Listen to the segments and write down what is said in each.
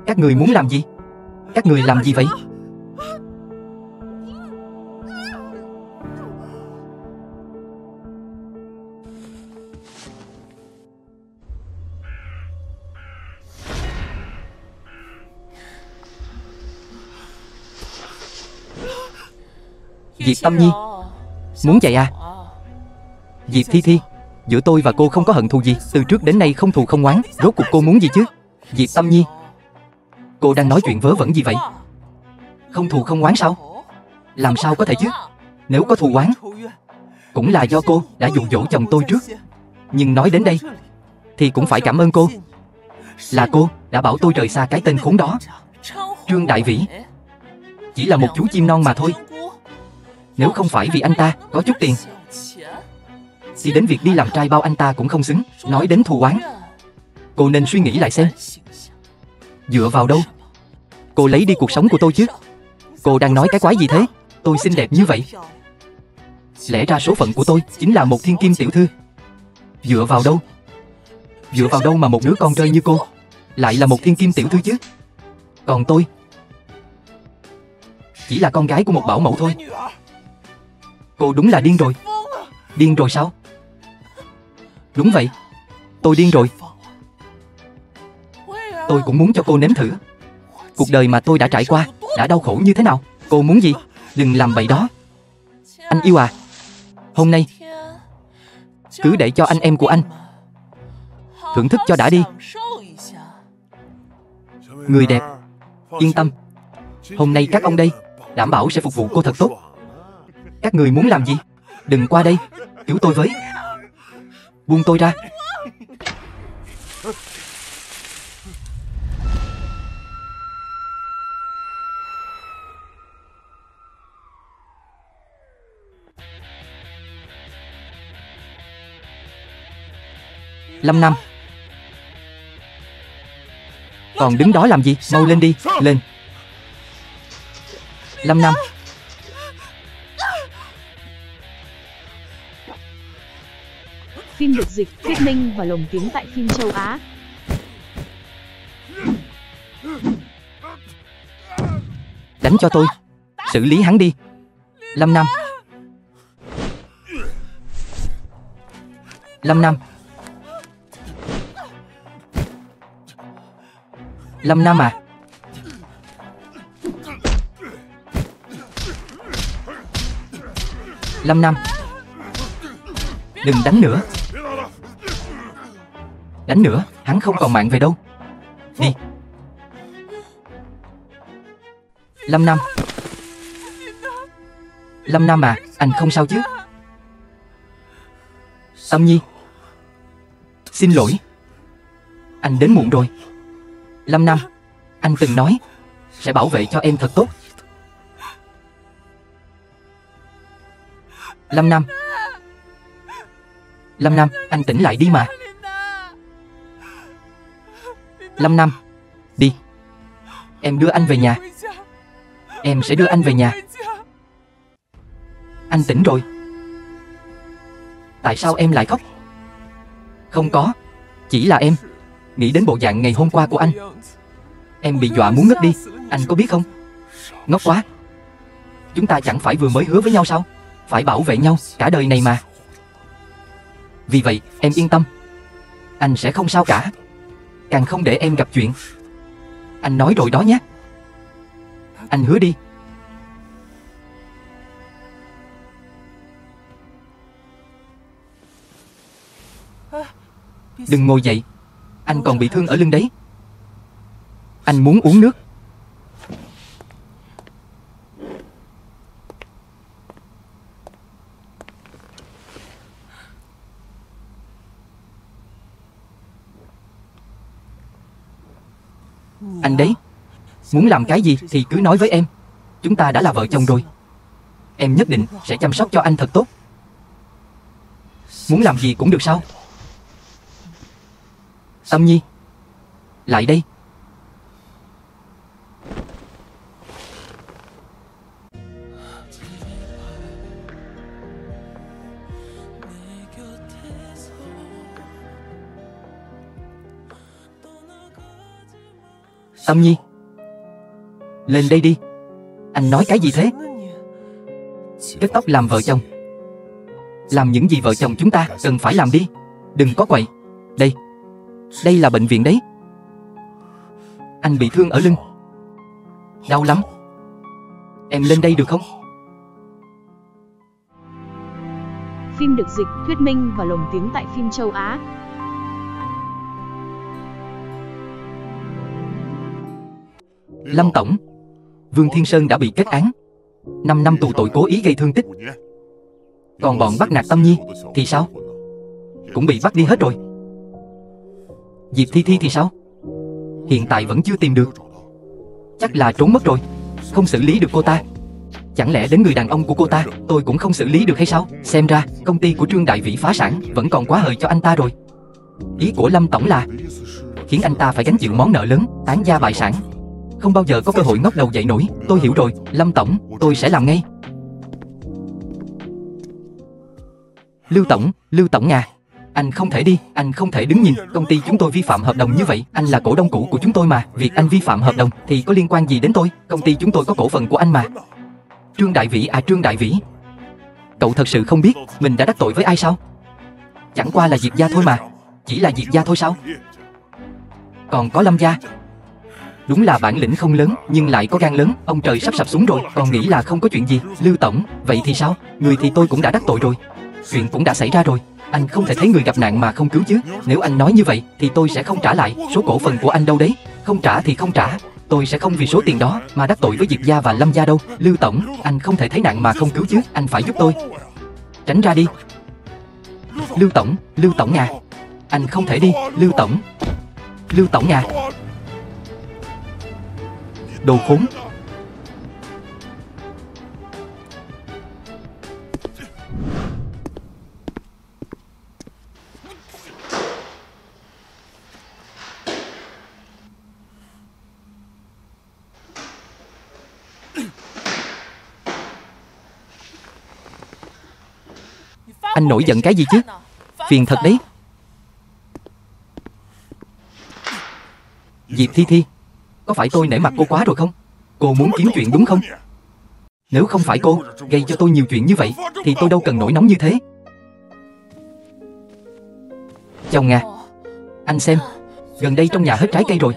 Các người muốn làm gì? Các người làm gì vậy? Diệp Tâm Nhi, muốn chạy à? Diệp Thi Thi, giữa tôi và cô không có hận thù gì. Từ trước đến nay không thù không oán. Rốt cuộc cô muốn gì chứ? Diệp Tâm Nhi, cô đang nói chuyện vớ vẩn gì vậy? Không thù không oán sao? Làm sao có thể chứ? Nếu có thù oán, cũng là do cô đã dụ dỗ chồng tôi trước. Nhưng nói đến đây thì cũng phải cảm ơn cô. Là cô đã bảo tôi rời xa cái tên khốn đó. Trương Đại Vĩ chỉ là một chú chim non mà thôi. Nếu không phải vì anh ta có chút tiền thì đến việc đi làm trai bao anh ta cũng không xứng. Nói đến thù oán, cô nên suy nghĩ lại xem. Dựa vào đâu cô lấy đi cuộc sống của tôi chứ? Cô đang nói cái quái gì thế? Tôi xinh đẹp như vậy, lẽ ra số phận của tôi chính là một thiên kim tiểu thư. Dựa vào đâu? Dựa vào đâu mà một đứa con rơi như cô lại là một thiên kim tiểu thư chứ? Còn tôi chỉ là con gái của một bảo mẫu thôi. Cô đúng là điên rồi. Điên rồi sao? Đúng vậy, tôi điên rồi. Tôi cũng muốn cho cô nếm thử cuộc đời mà tôi đã trải qua đã đau khổ như thế nào. Cô muốn gì? Đừng làm bậy đó. Anh yêu à, hôm nay cứ để cho anh em của anh thưởng thức cho đã đi. Người đẹp, yên tâm, hôm nay các ông đây đảm bảo sẽ phục vụ cô thật tốt. Các người muốn làm gì? Đừng qua đây, cứu tôi với. Buông tôi ra. Lâm Nam, còn đứng đó làm gì? Mau lên đi, lên. Lâm Nam, phim được dịch, thuyết minh và lồng tiếng tại phim châu Á. đánh cho tôi, xử lý hắn đi. Lâm Nam, Lâm Nam, Lâm Nam à. Lâm Nam, đừng đánh nữa. Đánh nữa, hắn không còn mạng về đâu. Đi. Lâm Nam, Lâm Nam à, anh không sao chứ? Tâm Nhi, xin lỗi, anh đến muộn rồi. Lâm Nam, anh từng nói sẽ bảo vệ cho em thật tốt. Lâm Nam, Lâm Nam, anh tỉnh lại đi mà. Lâm Nam, đi. Em đưa anh về nhà. Em sẽ đưa anh về nhà. Anh tỉnh rồi. Tại sao em lại khóc? Không có, chỉ là em nghĩ đến bộ dạng ngày hôm qua của anh. Em bị dọa muốn ngất đi, anh có biết không? Ngốc quá. Chúng ta chẳng phải vừa mới hứa với nhau sao? Phải bảo vệ nhau cả đời này mà. Vì vậy, em yên tâm, anh sẽ không sao cả. Càng không để em gặp chuyện. Anh nói rồi đó nhé. Anh hứa đi. Đừng ngồi dậy, anh còn bị thương ở lưng đấy. Anh muốn uống nước. Anh đấy, muốn làm cái gì thì cứ nói với em. Chúng ta đã là vợ chồng rồi. Em nhất định sẽ chăm sóc cho anh thật tốt. Muốn làm gì cũng được sao? Tâm Nhi, lại đây. Tâm Nhi, lên đây đi. Anh nói cái gì thế? Kết tóc làm vợ chồng. Làm những gì vợ chồng chúng ta cần phải làm đi. Đừng có quậy. Đây là bệnh viện đấy. Anh bị thương ở lưng. Đau lắm. Em lên đây được không? Phim được dịch, thuyết minh và lồng tiếng tại phim châu Á. Lâm tổng, Vương Thiên Sơn đã bị kết án 5 năm tù tội cố ý gây thương tích. Còn bọn bắt nạt Tâm Nhi thì sao? Cũng bị bắt đi hết rồi. Diệp Thi Thi thì sao? Hiện tại vẫn chưa tìm được. Chắc là trốn mất rồi. Không xử lý được cô ta. Chẳng lẽ đến người đàn ông của cô ta tôi cũng không xử lý được hay sao? Xem ra công ty của Trương Đại Vĩ phá sản vẫn còn quá hời cho anh ta rồi. Ý của Lâm tổng là khiến anh ta phải gánh chịu món nợ lớn, tán gia bại sản, không bao giờ có cơ hội ngóc đầu dậy nổi. Tôi hiểu rồi, Lâm tổng, tôi sẽ làm ngay. Lưu tổng à, anh không thể đi, anh không thể đứng nhìn công ty chúng tôi vi phạm hợp đồng như vậy. Anh là cổ đông cũ của chúng tôi mà, việc anh vi phạm hợp đồng thì có liên quan gì đến tôi? Công ty chúng tôi có cổ phần của anh mà. Trương Đại Vĩ à, Trương Đại Vĩ, cậu thật sự không biết mình đã đắc tội với ai sao? Chẳng qua là Diệp gia thôi mà. Chỉ là Diệp gia thôi sao? Còn có Lâm gia. Đúng là bản lĩnh không lớn nhưng lại có gan lớn. Ông trời sắp sập xuống rồi, còn nghĩ là không có chuyện gì. Lưu tổng, vậy thì sao? Người thì tôi cũng đã đắc tội rồi, chuyện cũng đã xảy ra rồi. Anh không thể thấy người gặp nạn mà không cứu chứ. Nếu anh nói như vậy thì tôi sẽ không trả lại. Số cổ phần của anh đâu đấy? Không trả thì không trả. Tôi sẽ không vì số tiền đó mà đắc tội với Diệp gia và Lâm gia đâu. Lưu tổng, anh không thể thấy nạn mà không cứu chứ. Anh phải giúp tôi. Tránh ra đi. Lưu tổng à, anh không thể đi. Lưu tổng à. Đồ khốn. Anh nổi giận cái gì chứ? Phiền thật đấy. Diệp Thi Thi, có phải tôi nể mặt cô quá rồi không? Cô muốn kiếm chuyện đúng không? Nếu không phải cô gây cho tôi nhiều chuyện như vậy thì tôi đâu cần nổi nóng như thế. Chồng à, anh xem, gần đây trong nhà hết trái cây rồi.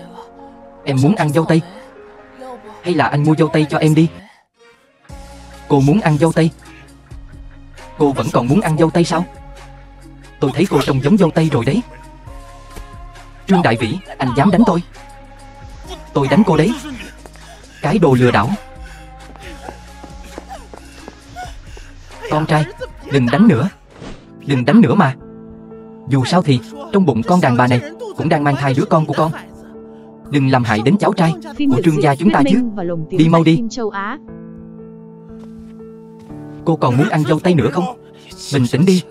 Em muốn ăn dâu tây, hay là anh mua dâu tây cho em đi? Cô muốn ăn dâu tây? Cô vẫn còn muốn ăn dâu tây sao? Tôi thấy cô trông giống dâu tây rồi đấy. Trương Đại Vĩ, anh dám đánh tôi? Tôi đánh cô đấy. Cái đồ lừa đảo. Con trai, đừng đánh nữa. Đừng đánh nữa mà. Dù sao thì trong bụng con đàn bà này cũng đang mang thai đứa con của con. Đừng làm hại đến cháu trai của Trương gia chúng ta chứ. Đi mau đi. Cô còn muốn ăn dâu tây nữa không? Bình tĩnh đi.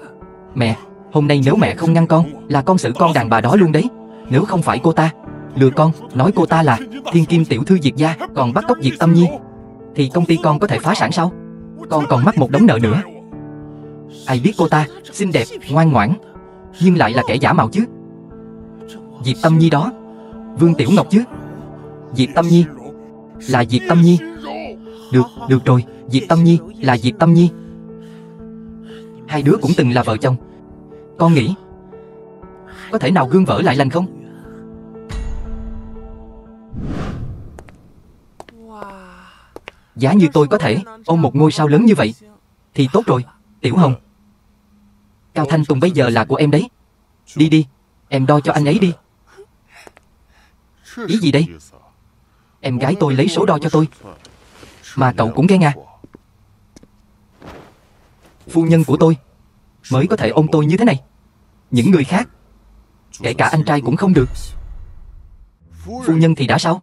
Mẹ, hôm nay nếu mẹ không ngăn con là con xử con đàn bà đó luôn đấy. Nếu không phải cô ta lừa con, nói cô ta là thiên kim tiểu thư Diệp gia, còn bắt cóc Diệp Tâm Nhi, thì công ty con có thể phá sản sao? Con còn mắc một đống nợ nữa. Ai biết cô ta xinh đẹp, ngoan ngoãn, nhưng lại là kẻ giả mạo chứ. Diệp Tâm Nhi đó, Vương Tiểu Ngọc chứ. Diệp Tâm Nhi là Diệp Tâm Nhi. Được rồi, Diệp Tâm Nhi là Diệp Tâm Nhi. Hai đứa cũng từng là vợ chồng. Con nghĩ có thể nào gương vỡ lại lành không? Giá như tôi có thể ôm một ngôi sao lớn như vậy thì tốt rồi. Tiểu Hồng, Cao Thanh Tùng bây giờ là của em đấy. Đi đi, em đo cho anh ấy đi. Ý gì đây? Em gái tôi lấy số đo cho tôi mà cậu cũng ghen à? Phu nhân của tôi mới có thể ôm tôi như thế này. Những người khác, kể cả anh trai cũng không được. Phu nhân thì đã sao?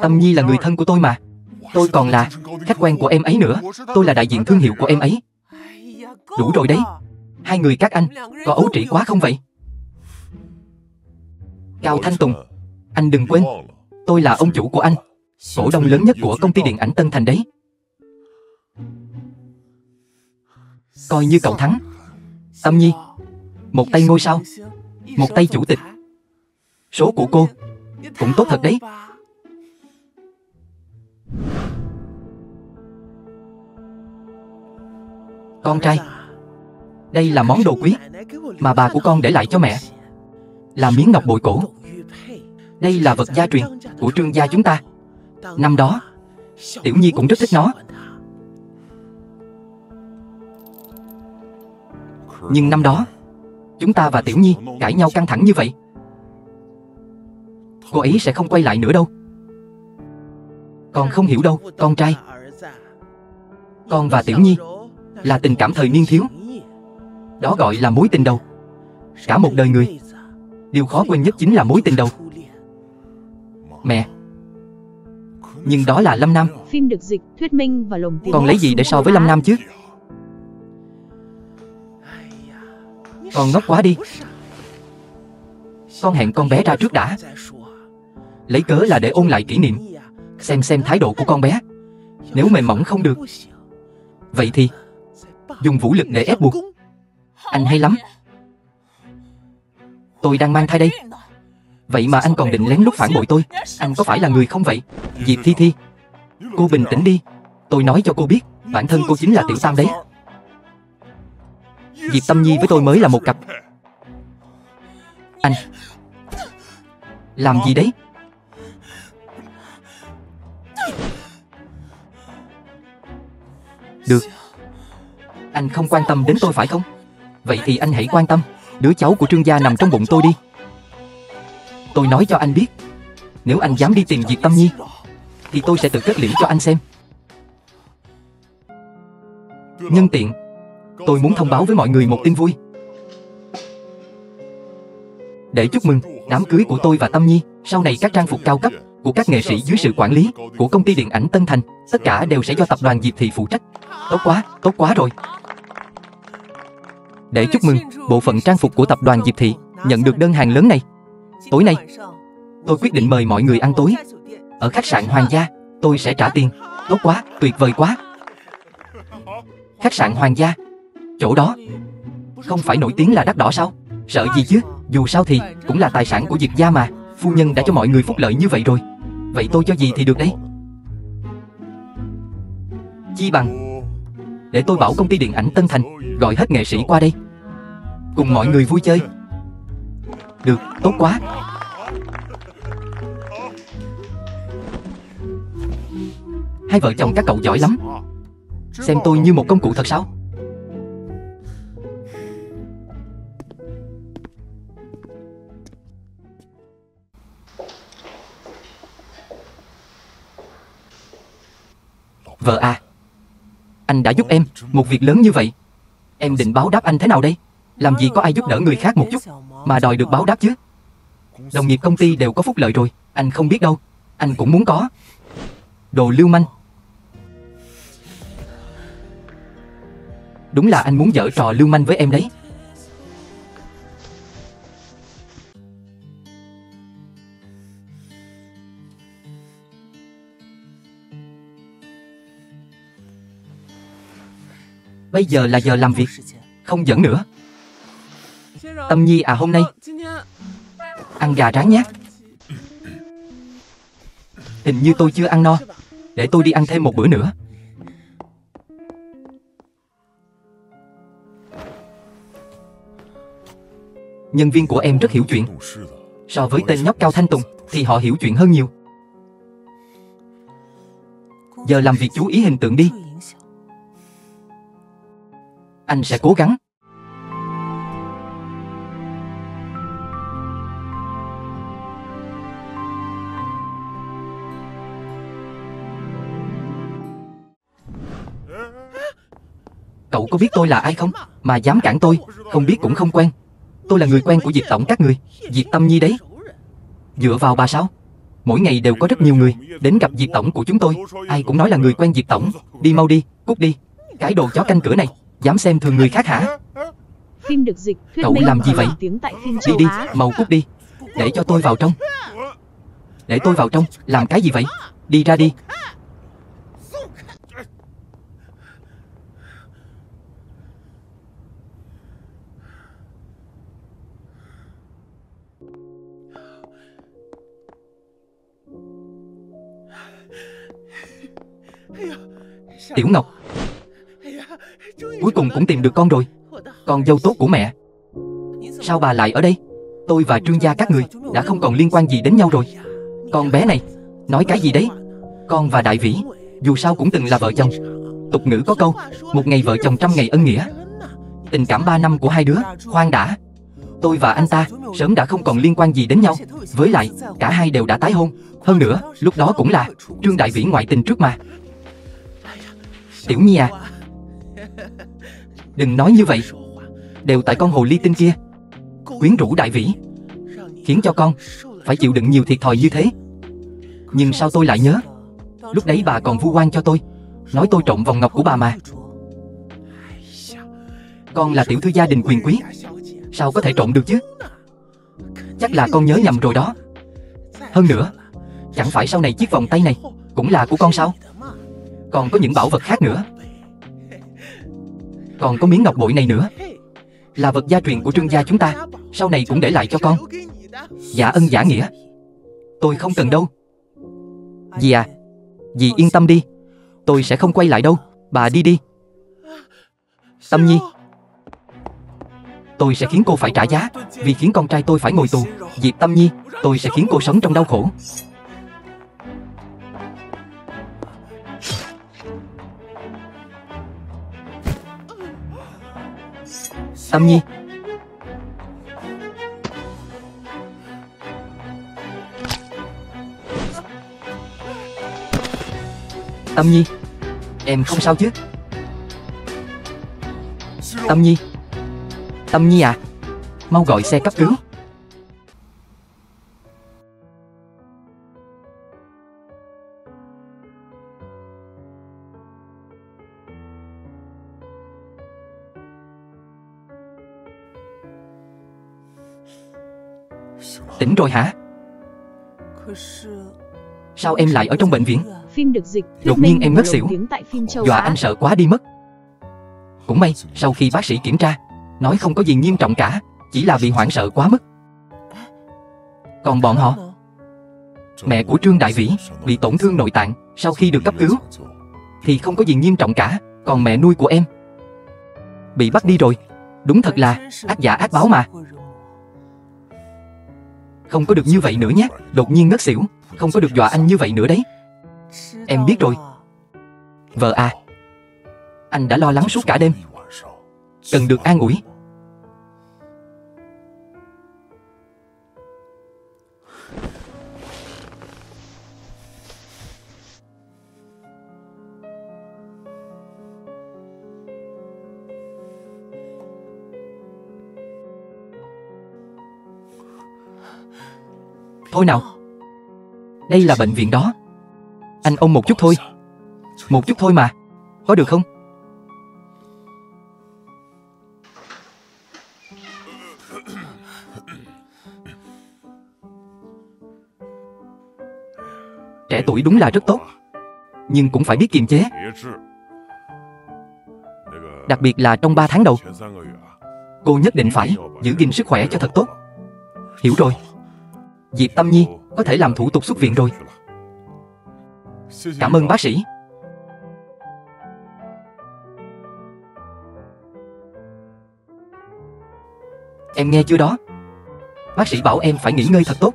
Tâm Nhi là người thân của tôi mà. Tôi còn là khách quen của em ấy nữa. Tôi là đại diện thương hiệu của em ấy. Đủ rồi đấy. Hai người các anh có ấu trĩ quá không vậy? Cao Thanh Tùng, anh đừng quên, tôi là ông chủ của anh, cổ đông lớn nhất của công ty điện ảnh Tân Thành đấy. Coi như cậu thắng. Tâm Nhi, một tay ngôi sao, một tay chủ tịch. Số của cô cũng tốt thật đấy. Con trai, đây là món đồ quý mà bà của con để lại cho mẹ, là miếng ngọc bội cổ. Đây là vật gia truyền của Trương gia chúng ta. Năm đó Tiểu Nhi cũng rất thích nó. Nhưng năm đó chúng ta và Tiểu Nhi cãi nhau căng thẳng như vậy. Cô ấy sẽ không quay lại nữa đâu. Con không hiểu đâu, con trai. Con và Tiểu Nhi là tình cảm thời niên thiếu. Đó gọi là mối tình đầu. Cả một đời người, điều khó quên nhất chính là mối tình đầu. Mẹ, nhưng đó là Lâm Nam. Phim được dịch, thuyết minh và lồng tiếng. Con lấy gì để so với Lâm Nam chứ? Con ngốc quá đi. Con hẹn con bé ra trước đã. Lấy cớ là để ôn lại kỷ niệm, xem thái độ của con bé. Nếu mềm mỏng không được, vậy thì dùng vũ lực để ép buộc. Anh hay lắm. Tôi đang mang thai đây. Vậy mà anh còn định lén lút phản bội tôi. Anh có phải là người không vậy? Diệp Thi Thi, cô bình tĩnh đi. Tôi nói cho cô biết, bản thân cô chính là tiểu tam đấy. Diệp Tâm Nhi với tôi mới là một cặp. Anh làm gì đấy? Được, anh không quan tâm đến tôi phải không? Vậy thì anh hãy quan tâm đứa cháu của Trương gia nằm trong bụng tôi đi. Tôi nói cho anh biết, nếu anh dám đi tìm Diệp Tâm Nhi thì tôi sẽ tự kết liễu cho anh xem. Nhân tiện, tôi muốn thông báo với mọi người một tin vui. Để chúc mừng đám cưới của tôi và Tâm Nhi, sau này các trang phục cao cấp của các nghệ sĩ dưới sự quản lý của công ty điện ảnh Tân Thành, tất cả đều sẽ do tập đoàn Diệp Thị phụ trách. Tốt quá rồi. Để chúc mừng bộ phận trang phục của tập đoàn Diệp Thị nhận được đơn hàng lớn này. Tối nay, tôi quyết định mời mọi người ăn tối ở khách sạn Hoàng gia. Tôi sẽ trả tiền. Tốt quá, tuyệt vời quá. Khách sạn Hoàng gia, chỗ đó không phải nổi tiếng là đắt đỏ sao? Sợ gì chứ, dù sao thì cũng là tài sản của Diệp gia mà. Phu nhân đã cho mọi người phúc lợi như vậy rồi, vậy tôi cho gì thì được đấy. Chi bằng để tôi bảo công ty điện ảnh Tân Thành gọi hết nghệ sĩ qua đây cùng mọi người vui chơi. Được, tốt quá. Hai vợ chồng các cậu giỏi lắm. Xem tôi như một công cụ thật sao? Vợ à, anh đã giúp em một việc lớn như vậy. Em định báo đáp anh thế nào đây? Làm gì có ai giúp đỡ người khác một chút mà đòi được báo đáp chứ? Đồng nghiệp công ty đều có phúc lợi rồi, anh không biết đâu. Anh cũng muốn có. Đồ lưu manh. Đúng là anh muốn giở trò lưu manh với em đấy. Bây giờ là giờ làm việc, không giỡn nữa. Tâm Nhi à, hôm nay ăn gà rán nhé. Hình như tôi chưa ăn no, để tôi đi ăn thêm một bữa nữa. Nhân viên của em rất hiểu chuyện. So với tên nhóc Cao Thanh Tùng thì họ hiểu chuyện hơn nhiều. Giờ làm việc chú ý hình tượng đi. Anh sẽ cố gắng. Cậu có biết tôi là ai không? Mà dám cản tôi, không biết cũng không quen. Tôi là người quen của Diệp tổng các người, Diệp Tâm Nhi đấy. Dựa vào bà sao? Mỗi ngày đều có rất nhiều người đến gặp Diệp tổng của chúng tôi. Ai cũng nói là người quen Diệp tổng. Đi mau đi, cút đi. Cái đồ chó canh cửa này, dám xem thường người khác hả? Phim được dịch, thuyết cậu minh làm gì vậy? tiếng tại phim Đi châu đi, Á. mau cút đi. Để cho tôi vào trong. Để tôi vào trong, làm cái gì vậy? Đi ra đi. Tiểu Ngọc, cuối cùng cũng tìm được con rồi. Con dâu tốt của mẹ. Sao bà lại ở đây? Tôi và Trương gia các người đã không còn liên quan gì đến nhau rồi. Con bé này, nói cái gì đấy? Con và Đại Vĩ, dù sao cũng từng là vợ chồng. Tục ngữ có câu, một ngày vợ chồng trăm ngày ân nghĩa. Tình cảm 3 năm của hai đứa, khoan đã. Tôi và anh ta sớm đã không còn liên quan gì đến nhau. Với lại, cả hai đều đã tái hôn. Hơn nữa, lúc đó cũng là Trương Đại Vĩ ngoại tình trước mà. Tiểu Nhi à, đừng nói như vậy. Đều tại con hồ ly tinh kia quyến rũ Đại Vĩ, khiến cho con phải chịu đựng nhiều thiệt thòi như thế. Nhưng sao tôi lại nhớ, lúc đấy bà còn vu oan cho tôi, nói tôi trộm vòng ngọc của bà mà. Con là tiểu thư gia đình quyền quý, sao có thể trộm được chứ? Chắc là con nhớ nhầm rồi đó. Hơn nữa, chẳng phải sau này chiếc vòng tay này cũng là của con sao? Còn có những bảo vật khác nữa. Còn có miếng ngọc bội này nữa, là vật gia truyền của Trương gia chúng ta, sau này cũng để lại cho con. Dạ ân giả nghĩa. Tôi không cần đâu. Dì à, dì yên tâm đi, tôi sẽ không quay lại đâu. Bà đi đi. Tâm Nhi, tôi sẽ khiến cô phải trả giá vì khiến con trai tôi phải ngồi tù. Diệp Tâm Nhi, tôi sẽ khiến cô sống trong đau khổ. Tâm Nhi, Tâm Nhi, em không sao chứ? Tâm Nhi, Tâm Nhi à, mau gọi xe cấp cứu. Tỉnh rồi hả? Sao em lại ở trong bệnh viện? Phim được dịch. Đột nhiên em ngất xỉu, dọa anh sợ quá đi mất. Cũng may, sau khi bác sĩ kiểm tra, nói không có gì nghiêm trọng cả, chỉ là vì hoảng sợ quá mức. Còn bọn họ, mẹ của Trương Đại Vĩ bị tổn thương nội tạng, sau khi được cấp cứu thì không có gì nghiêm trọng cả. Còn mẹ nuôi của em bị bắt đi rồi. Đúng thật là ác giả ác báo mà. Không có được như vậy nữa nhé. Đột nhiên ngất xỉu, không có được dọa anh như vậy nữa đấy. Em biết rồi. Vợ à, anh đã lo lắng suốt cả đêm, cần được an ủi. Thôi nào, đây là bệnh viện đó. Anh ôm một chút thôi. Một chút thôi mà, có được không? Trẻ tuổi đúng là rất tốt, nhưng cũng phải biết kiềm chế. Đặc biệt là trong 3 tháng đầu, cô nhất định phải giữ gìn sức khỏe cho thật tốt. Hiểu rồi. Diệp Tâm Nhi có thể làm thủ tục xuất viện rồi. Cảm ơn bác sĩ. Em nghe chưa đó? Bác sĩ bảo em phải nghỉ ngơi thật tốt.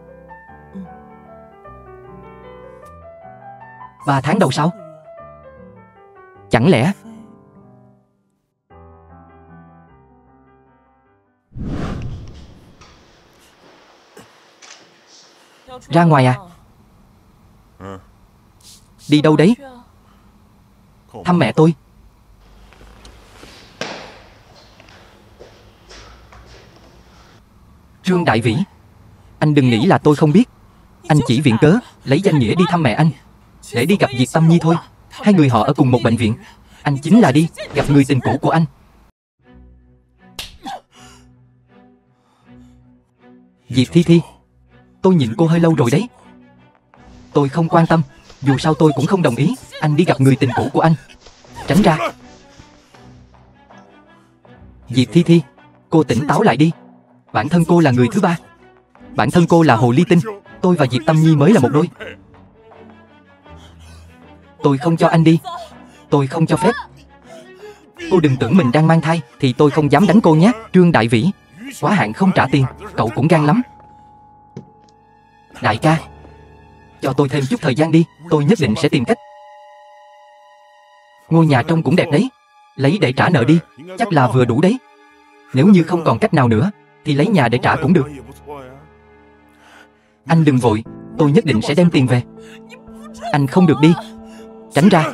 3 tháng đầu sao? Chẳng lẽ ra ngoài à? Đi đâu đấy? Thăm mẹ tôi. Trương Đại Vĩ, anh đừng nghĩ là tôi không biết. Anh chỉ viện cớ lấy danh nghĩa đi thăm mẹ anh, để đi gặp Diệp Tâm Nhi thôi. Hai người họ ở cùng một bệnh viện. Anh chính là đi gặp người tình cũ của anh. Diệp Thi Thi, tôi nhịn cô hơi lâu rồi đấy. Tôi không quan tâm, dù sao tôi cũng không đồng ý anh đi gặp người tình cũ của anh. Tránh ra. Diệp Thi Thi, cô tỉnh táo lại đi. Bản thân cô là người thứ ba. Bản thân cô là hồ ly tinh. Tôi và Diệp Tâm Nhi mới là một đôi. Tôi không cho anh đi. Tôi không cho phép. Cô đừng tưởng mình đang mang thai thì tôi không dám đánh cô nhé. Trương Đại Vĩ, quá hạn không trả tiền, cậu cũng gan lắm. Đại ca, cho tôi thêm chút thời gian đi, tôi nhất định sẽ tìm cách. Ngôi nhà trông cũng đẹp đấy, lấy để trả nợ đi, chắc là vừa đủ đấy. Nếu như không còn cách nào nữa thì lấy nhà để trả cũng được. Anh đừng vội, tôi nhất định sẽ đem tiền về. Anh không được đi, tránh ra.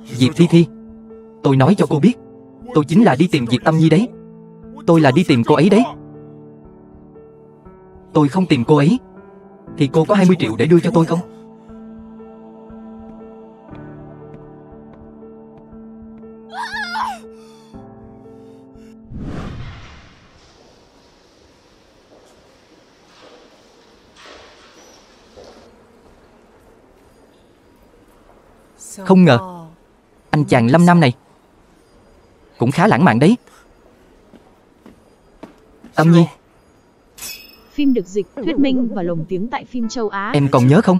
Diệp Thi Thi, tôi nói cho cô biết, tôi chính là đi tìm Diệp Tâm Nhi đấy. Tôi là đi tìm cô ấy đấy. Tôi không tìm cô ấy thì cô có 20 triệu để đưa cho tôi không? Không ngờ anh chàng Lâm Nam này cũng khá lãng mạn đấy. Tâm Nhi, Phim được dịch, thuyết minh và lồng tiếng tại phim châu Á. em còn nhớ không?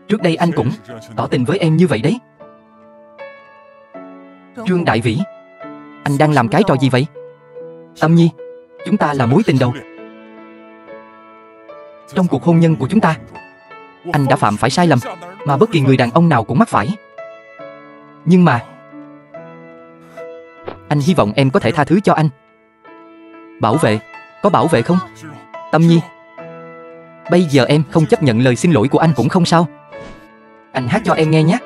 Trước đây anh cũng tỏ tình với em như vậy đấy. Trương Đại Vĩ, anh đang làm cái trò gì vậy? Tâm Nhi, chúng ta là mối tình đầu. Trong cuộc hôn nhân của chúng ta, anh đã phạm phải sai lầm mà bất kỳ người đàn ông nào cũng mắc phải. Nhưng mà anh hy vọng em có thể tha thứ cho anh. Bảo vệ, có bảo vệ không? Tâm Nhi, bây giờ em không chấp nhận lời xin lỗi của anh cũng không sao. Anh hát cho em nghe nhé.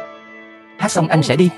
Hát xong anh sẽ đi.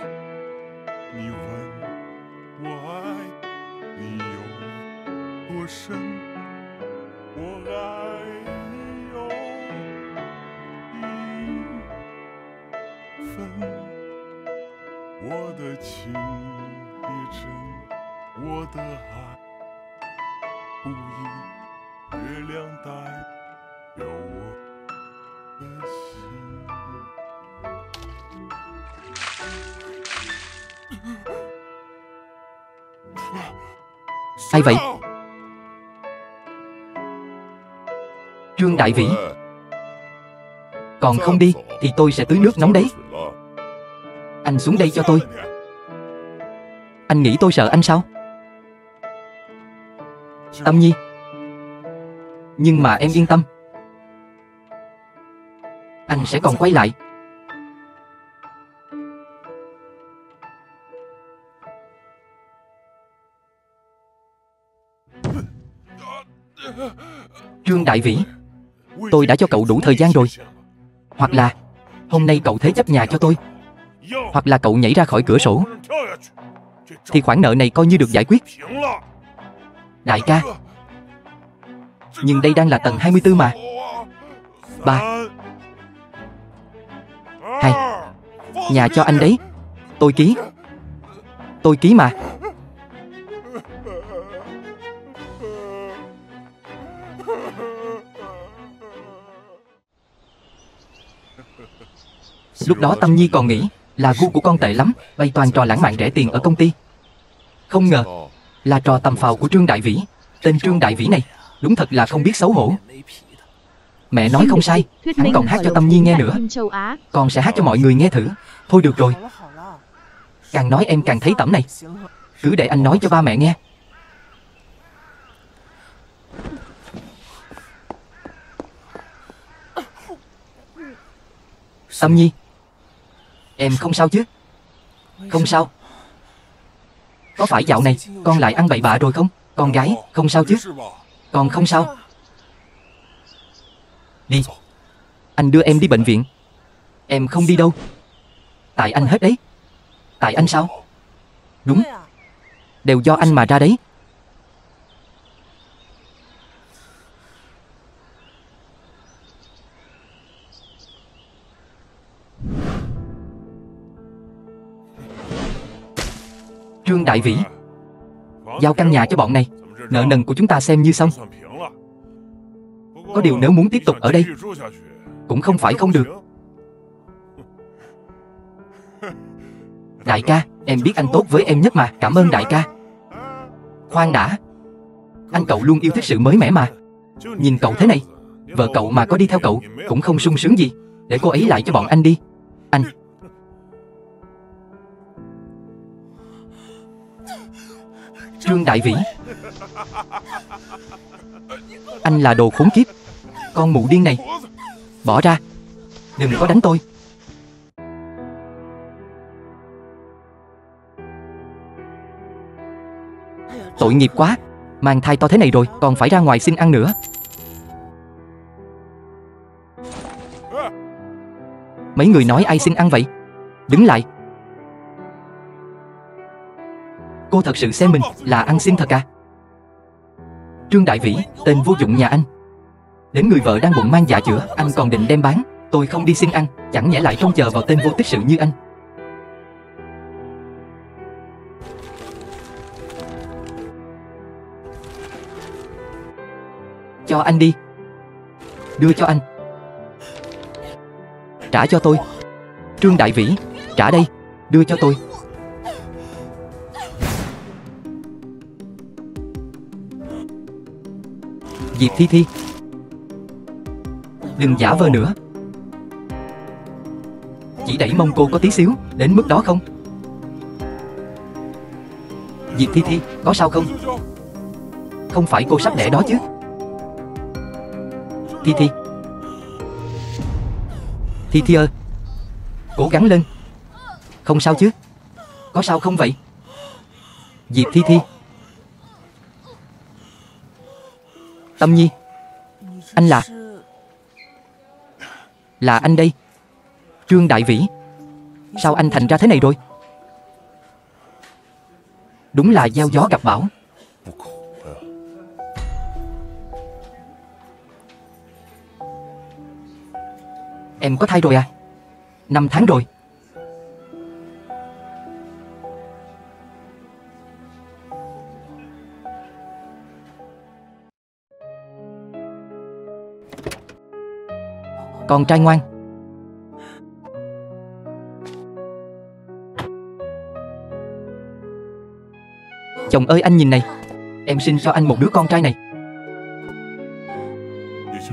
Ai vậy? Trương Đại Vĩ, còn không đi thì tôi sẽ tưới nước nóng đấy. Anh xuống đây cho tôi. Anh nghĩ tôi sợ anh sao? Tâm Nhi, nhưng mà em yên tâm, anh sẽ còn quay lại. Trương Đại Vĩ, tôi đã cho cậu đủ thời gian rồi. Hoặc là hôm nay cậu thế chấp nhà cho tôi, hoặc là cậu nhảy ra khỏi cửa sổ, thì khoản nợ này coi như được giải quyết. Đại ca, nhưng đây đang là tầng 24 mà. 3 2, nhà cho anh đấy. Tôi ký. Tôi ký mà. Lúc đó Tâm Nhi còn nghĩ là gu của con tệ lắm, bày toàn trò lãng mạn rẻ tiền ở công ty. Không ngờ là trò tầm phào của Trương Đại Vĩ. Tên Trương Đại Vĩ này đúng thật là không biết xấu hổ. Mẹ nói không sai, hắn còn hát cho Tâm Nhi nghe nữa. Con sẽ hát cho mọi người nghe thử. Thôi được rồi, càng nói em càng thấy tẩm này. Cứ để anh nói cho ba mẹ nghe. Tâm Nhi, em không sao chứ? Không sao. Có phải dạo này con lại ăn bậy bạ rồi không? Con gái, không sao chứ? Con không sao. Đi, anh đưa em đi bệnh viện. Em không đi đâu. Tại anh hết đấy. Tại anh sao? Đúng, đều do anh mà ra đấy. Trương Đại Vĩ, giao căn nhà cho bọn này, nợ nần của chúng ta xem như xong. Có điều nếu muốn tiếp tục ở đây cũng không phải không được. Đại ca, em biết anh tốt với em nhất mà. Cảm ơn đại ca. Khoan đã, anh cậu luôn yêu thích sự mới mẻ mà. Nhìn cậu thế này, vợ cậu mà có đi theo cậu cũng không sung sướng gì. Để cô ấy lại cho bọn anh đi. Trương Đại Vĩ, anh là đồ khốn kiếp. Con mụ điên này, bỏ ra, đừng có đánh tôi. Tội nghiệp quá, mang thai to thế này rồi còn phải ra ngoài xin ăn nữa. Mấy người nói ai xin ăn vậy? Đứng lại. Cô thật sự xem mình là ăn xin thật à? Trương Đại Vĩ, tên vô dụng nhà anh. Đến người vợ đang bụng mang dạ chữa, anh còn định đem bán. Tôi không đi xin ăn, chẳng nhẽ lại trông chờ vào tên vô tích sự như anh. Cho anh đi. Đưa cho anh. Trả cho tôi. Trương Đại Vĩ, trả đây. Đưa cho tôi. Diệp Thi Thi, đừng giả vờ nữa. Chỉ đẩy mông cô có tí xíu, đến mức đó không? Diệp Thi Thi, có sao không? Không phải cô sắp đẻ đó chứ? Thi Thi, Thi Thi ơi, cố gắng lên. Không sao chứ? Có sao không vậy? Diệp Thi Thi. Tâm Nhi, anh là anh đây. Trương Đại Vĩ, sao anh thành ra thế này rồi? Đúng là gieo gió gặp bão. Em có thai rồi à? 5 tháng rồi. Con trai ngoan. Chồng ơi anh nhìn này, em sinh cho anh một đứa con trai này.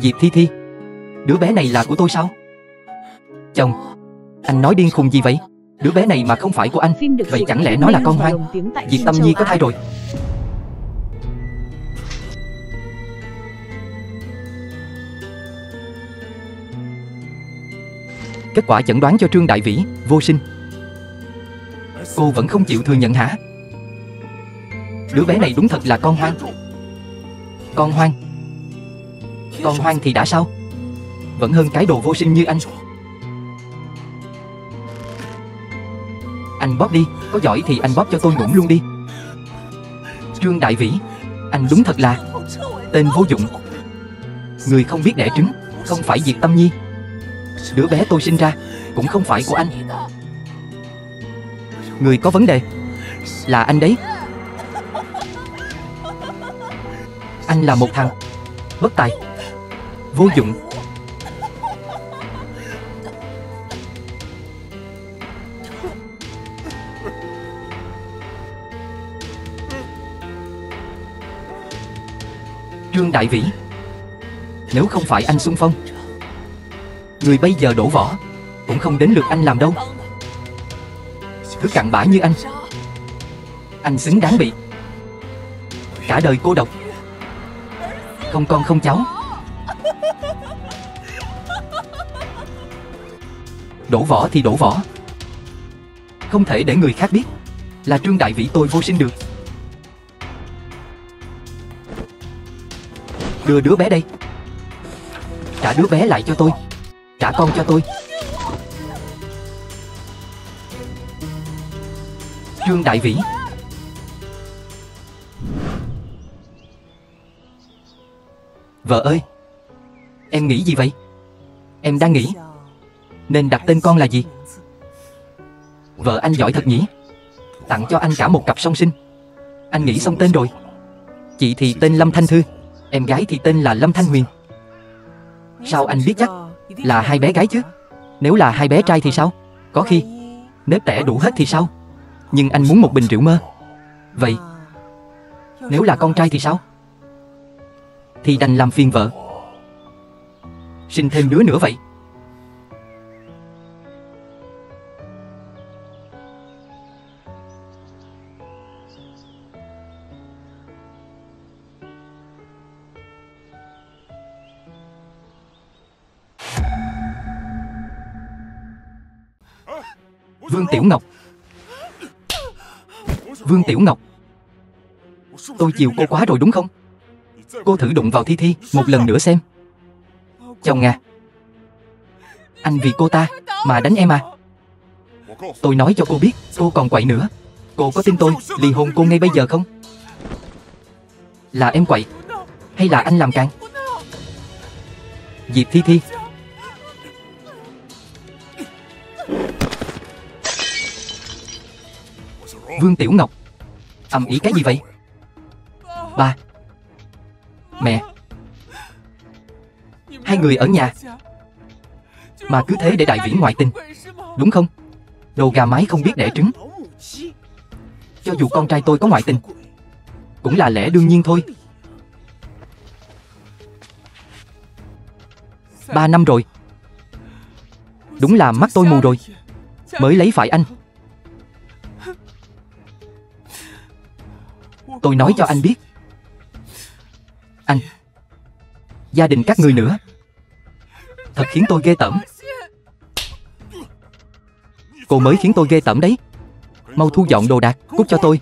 Diệp Thi Thi, đứa bé này là của tôi sao? Chồng, anh nói điên khùng gì vậy? Đứa bé này mà không phải của anh, vậy chẳng lẽ nó là con hoang? Diệp Tâm Nhi có thai rồi. Kết quả chẩn đoán cho Trương Đại Vĩ, vô sinh. Cô vẫn không chịu thừa nhận hả? Đứa bé này đúng thật là con hoang. Con hoang. Con hoang thì đã sao? Vẫn hơn cái đồ vô sinh như anh. Anh bóp đi, có giỏi thì anh bóp cho tôi ngủm luôn đi. Trương Đại Vĩ, anh đúng thật là tên vô dụng. Người không biết đẻ trứng, không phải Diệp Tâm Nhi. Đứa bé tôi sinh ra cũng không phải của anh. Người có vấn đề là anh đấy. Anh là một thằng bất tài, vô dụng. Trương Đại Vĩ, nếu không phải anh xung phong, người bây giờ đổ vỏ cũng không đến lượt anh làm đâu. Thứ cặn bã như anh xứng đáng bị cả đời cô độc, không con không cháu. Đổ vỏ thì đổ vỏ, không thể để người khác biết là Trương Đại Vĩ tôi vô sinh được. Đưa đứa bé đây. Trả đứa bé lại cho tôi. Trả con cho tôi. Trương Đại Vĩ, vợ ơi, em nghĩ gì vậy? Em đang nghĩ nên đặt tên con là gì. Vợ anh giỏi thật nhỉ, tặng cho anh cả một cặp song sinh. Anh nghĩ xong tên rồi. Chị thì tên Lâm Thanh Thư, em gái thì tên là Lâm Thanh Huyền. Sao anh biết chắc là hai bé gái chứ? Nếu là hai bé trai thì sao? Có khi nếp tẻ đủ hết thì sao? Nhưng anh muốn một bình rượu mơ. Vậy nếu là con trai thì sao? Thì đành làm phiền vợ sinh thêm đứa nữa vậy. Vương Tiểu Ngọc. Vương Tiểu Ngọc, tôi chiều cô quá rồi đúng không? Cô thử đụng vào Thi Thi một lần nữa xem. Chồng à, anh vì cô ta mà đánh em à? Tôi nói cho cô biết, cô còn quậy nữa. Cô có tin tôi ly hôn cô ngay bây giờ không? Là em quậy hay là anh làm càn? Diệp Thi Thi. Vương Tiểu Ngọc, ầm ĩ cái gì vậy? Ba, mẹ, hai người ở nhà mà cứ thế để Đại Viễn ngoại tình, đúng không? Đồ gà mái không biết đẻ trứng. Cho dù con trai tôi có ngoại tình cũng là lẽ đương nhiên thôi. 3 năm rồi. Đúng là mắt tôi mù rồi, mới lấy phải anh. Tôi nói cho anh biết, anh, gia đình các người nữa, thật khiến tôi ghê tởm. Cô mới khiến tôi ghê tởm đấy. Mau thu dọn đồ đạc, cút cho tôi.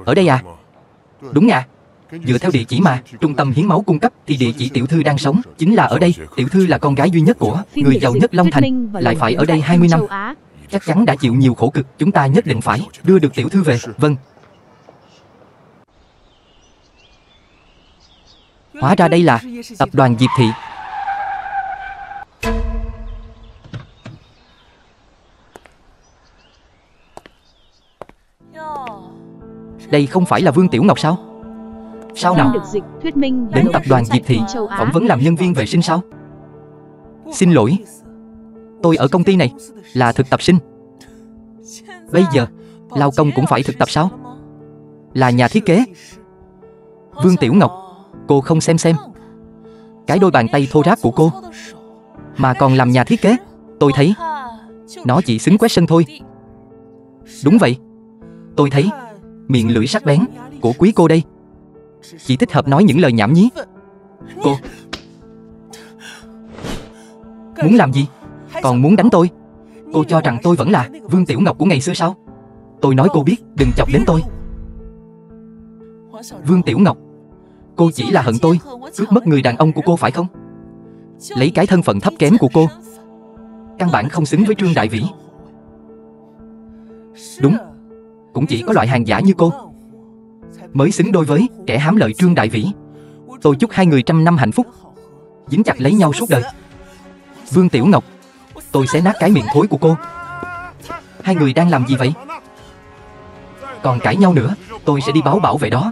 Ở đây à? Đúng à. Dựa theo địa chỉ mà trung tâm hiến máu cung cấp thì địa chỉ tiểu thư đang sống chính là ở đây. Tiểu thư là con gái duy nhất của người giàu nhất Long Thành, lại phải ở đây 20 năm. Chắc chắn đã chịu nhiều khổ cực. Chúng ta nhất định phải đưa được tiểu thư về. Vâng. Hóa ra đây là tập đoàn Diệp Thị. Đây không phải là Vương Tiểu Ngọc sao? Sao nào? Đến tập đoàn Diệp Thị phỏng vấn làm nhân viên vệ sinh sao? Xin lỗi, tôi ở công ty này là thực tập sinh. Bây giờ lao công cũng phải thực tập sao? Là nhà thiết kế. Vương Tiểu Ngọc, cô không xem cái đôi bàn tay thô ráp của cô mà còn làm nhà thiết kế. Tôi thấy nó chỉ xứng quét sân thôi. Đúng vậy, tôi thấy miệng lưỡi sắc bén của quý cô đây chỉ thích hợp nói những lời nhảm nhí. Cô muốn làm gì? Còn muốn đánh tôi? Cô cho rằng tôi vẫn là Vương Tiểu Ngọc của ngày xưa sao? Tôi nói cô biết đừng chọc đến tôi. Vương Tiểu Ngọc, cô chỉ là hận tôi cướp mất người đàn ông của cô phải không? Lấy cái thân phận thấp kém của cô, căn bản không xứng với Trương Đại Vĩ. Đúng, cũng chỉ có loại hàng giả như cô mới xứng đôi với kẻ hám lợi Trương Đại Vĩ. Tôi chúc hai người trăm năm hạnh phúc, dính chặt lấy nhau suốt đời. Vương Tiểu Ngọc, tôi sẽ nát cái miệng thối của cô. Hai người đang làm gì vậy? Còn cãi nhau nữa, tôi sẽ đi báo bảo vệ đó.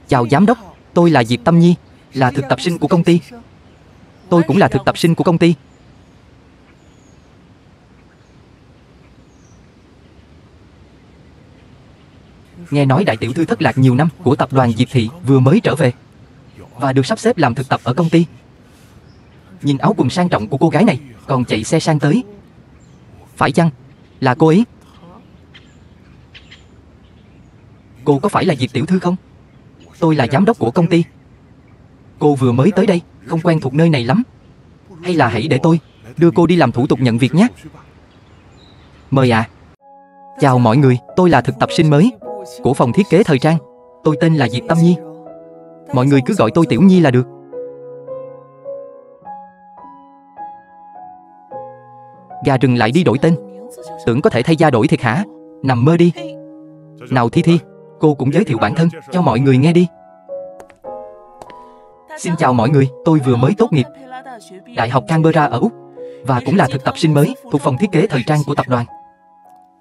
Chào giám đốc, tôi là Diệp Tâm Nhi, là thực tập sinh của công ty. Tôi cũng là thực tập sinh của công ty. Nghe nói đại tiểu thư thất lạc nhiều năm của tập đoàn Diệp Thị vừa mới trở về và được sắp xếp làm thực tập ở công ty. Nhìn áo quần sang trọng của cô gái này, còn chạy xe sang tới. Phải chăng là cô ấy? Cô có phải là Diệp tiểu thư không? Tôi là giám đốc của công ty. Cô vừa mới tới đây, không quen thuộc nơi này lắm. Hay là hãy để tôi đưa cô đi làm thủ tục nhận việc nhé. Mời ạ. Chào mọi người, tôi là thực tập sinh mới của phòng thiết kế thời trang. Tôi tên là Diệp Tâm Nhi. Mọi người cứ gọi tôi Tiểu Nhi là được. Gà rừng lại đi đổi tên, tưởng có thể thay da đổi thiệt hả? Nằm mơ đi. Nào Thi Thi, cô cũng giới thiệu bản thân cho mọi người nghe đi. Xin chào mọi người, tôi vừa mới tốt nghiệp Đại học Canberra ở Úc và cũng là thực tập sinh mới thuộc phòng thiết kế thời trang của tập đoàn.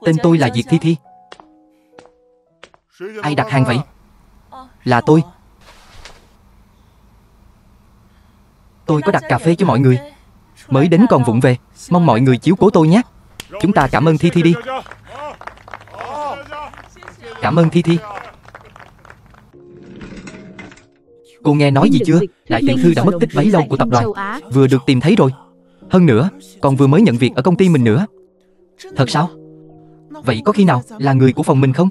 Tên tôi là Diệp Thi Thi. Ai đặt hàng vậy? Là tôi. Tôi có đặt cà phê cho mọi người. Mới đến còn vụng về, mong mọi người chiếu cố tôi nhé. Chúng ta cảm ơn Thi Thi đi. Cảm ơn Thi Thi. Cô nghe nói gì chưa? Đại tiểu thư đã mất tích bấy lâu của tập đoàn vừa được tìm thấy rồi. Hơn nữa, còn vừa mới nhận việc ở công ty mình nữa. Thật sao? Vậy có khi nào là người của phòng mình không?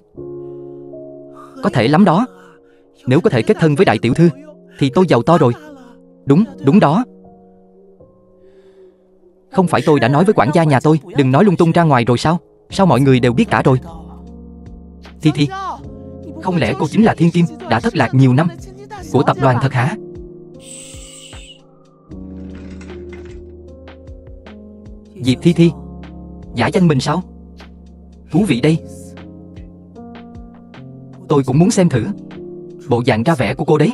Có thể lắm đó. Nếu có thể kết thân với đại tiểu thư thì tôi giàu to rồi. Đúng, đúng đó. Không phải tôi đã nói với quản gia nhà tôi đừng nói lung tung ra ngoài rồi sao? Sao mọi người đều biết cả rồi? Thi Thi, không lẽ cô chính là thiên kim đã thất lạc nhiều năm của tập đoàn thật hả? Diệp Thi Thi, giả danh mình sao? Thú vị đây. Tôi cũng muốn xem thử bộ dạng ra vẻ của cô đấy.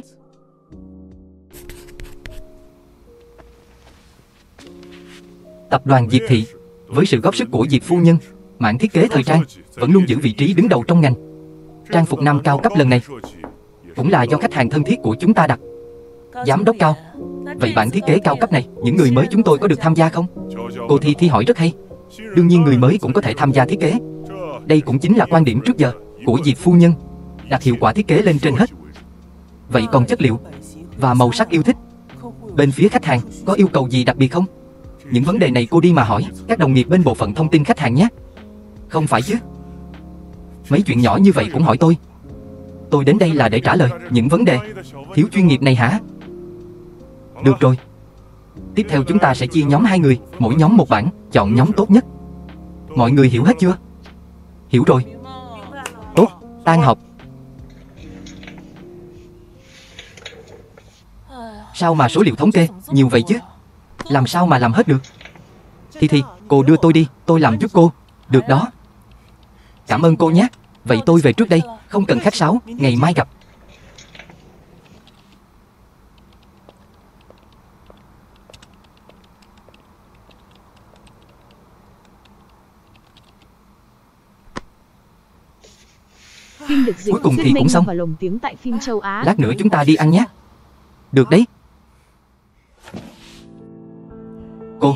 Tập đoàn Diệp Thị, với sự góp sức của Diệp phu nhân, mảng thiết kế thời trang vẫn luôn giữ vị trí đứng đầu trong ngành. Trang phục nam cao cấp lần này cũng là do khách hàng thân thiết của chúng ta đặt. Giám đốc Cao, vậy bản thiết kế cao cấp này, những người mới chúng tôi có được tham gia không? Cô Thi Thi hỏi rất hay. Đương nhiên người mới cũng có thể tham gia thiết kế. Đây cũng chính là quan điểm trước giờ của Diệp phu nhân, đặt hiệu quả thiết kế lên trên hết. Vậy còn chất liệu và màu sắc yêu thích, bên phía khách hàng có yêu cầu gì đặc biệt không? Những vấn đề này cô đi mà hỏi các đồng nghiệp bên bộ phận thông tin khách hàng nhé. Không phải chứ? Mấy chuyện nhỏ như vậy cũng hỏi tôi. Tôi đến đây là để trả lời những vấn đề thiếu chuyên nghiệp này hả? Được rồi. Tiếp theo chúng ta sẽ chia nhóm 2 người, mỗi nhóm một bản, chọn nhóm tốt nhất. Mọi người hiểu hết chưa? Hiểu rồi. Tốt, tan học. Sao mà số liệu thống kê nhiều vậy chứ? Làm sao mà làm hết được? Thi Thi, cô đưa tôi đi, tôi làm giúp cô. Được đó. Cảm ơn cô nhé. Vậy tôi về trước đây, không cần khách sáo, ngày mai gặp. Phim được dịch cuối cùng thì cũng xong. và lồng tiếng tại phim châu Á. Lát nữa chúng ta đi ăn nhé. Được đấy. Cô,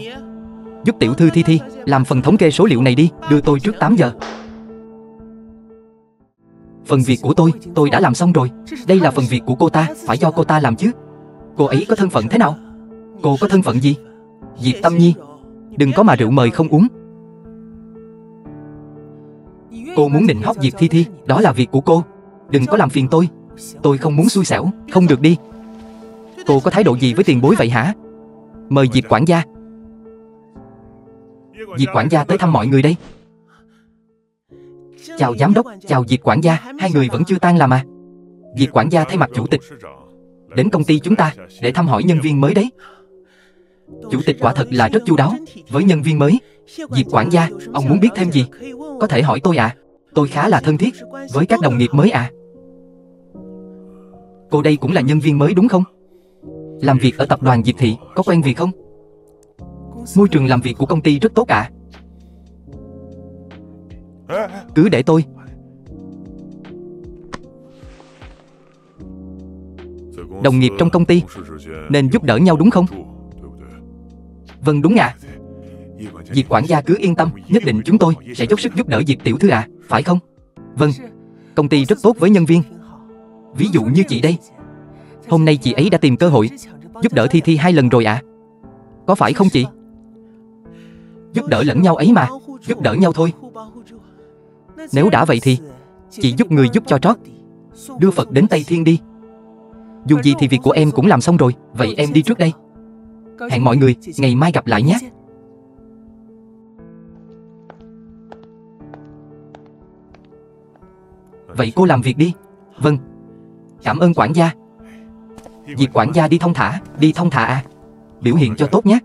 giúp tiểu thư Thi Thi làm phần thống kê số liệu này đi, đưa tôi trước 8 giờ. Phần việc của tôi đã làm xong rồi. Đây là phần việc của cô ta, phải do cô ta làm chứ. Cô ấy có thân phận thế nào? Cô có thân phận gì? Diệp Tâm Nhi. Đừng có mà rượu mời không uống. Cô muốn nịnh hót Diệp Thi Thi, đó là việc của cô. Đừng có làm phiền tôi. Tôi không muốn xui xẻo. Không được đi. Cô có thái độ gì với tiền bối vậy hả? Mời Diệp quản gia. Diệp quản gia tới thăm mọi người đây. Chào giám đốc, chào Diệp quản gia. Hai người vẫn chưa tan làm à? Diệp quản gia thay mặt chủ tịch đến công ty chúng ta để thăm hỏi nhân viên mới đấy. Chủ tịch quả thật là rất chu đáo với nhân viên mới. Diệp quản gia, ông muốn biết thêm gì có thể hỏi tôi ạ. Tôi khá là thân thiết với các đồng nghiệp mới ạ. Cô đây cũng là nhân viên mới đúng không? Làm việc ở tập đoàn Diệp Thị, có quen việc không? Môi trường làm việc của công ty rất tốt ạ. Cứ để tôi. Đồng nghiệp trong công ty nên giúp đỡ nhau đúng không? Vâng đúng ạ. Diệp quản gia cứ yên tâm, nhất định chúng tôi sẽ dốc sức giúp đỡ Diệp tiểu thư ạ, phải không? Vâng, công ty rất tốt với nhân viên. Ví dụ như chị đây, hôm nay chị ấy đã tìm cơ hội giúp đỡ Thi Thi 2 lần rồi ạ. Có phải không chị? Giúp đỡ lẫn nhau ấy mà, giúp đỡ nhau thôi. Nếu đã vậy thì chị giúp người giúp cho trót, đưa Phật đến Tây Thiên đi. Dù gì thì việc của em cũng làm xong rồi. Vậy em đi trước đây. Hẹn mọi người ngày mai gặp lại nhé. Vậy cô làm việc đi. Vâng. Cảm ơn quản gia. Diệp quản gia đi thong thả à. Biểu hiện cho tốt nhé.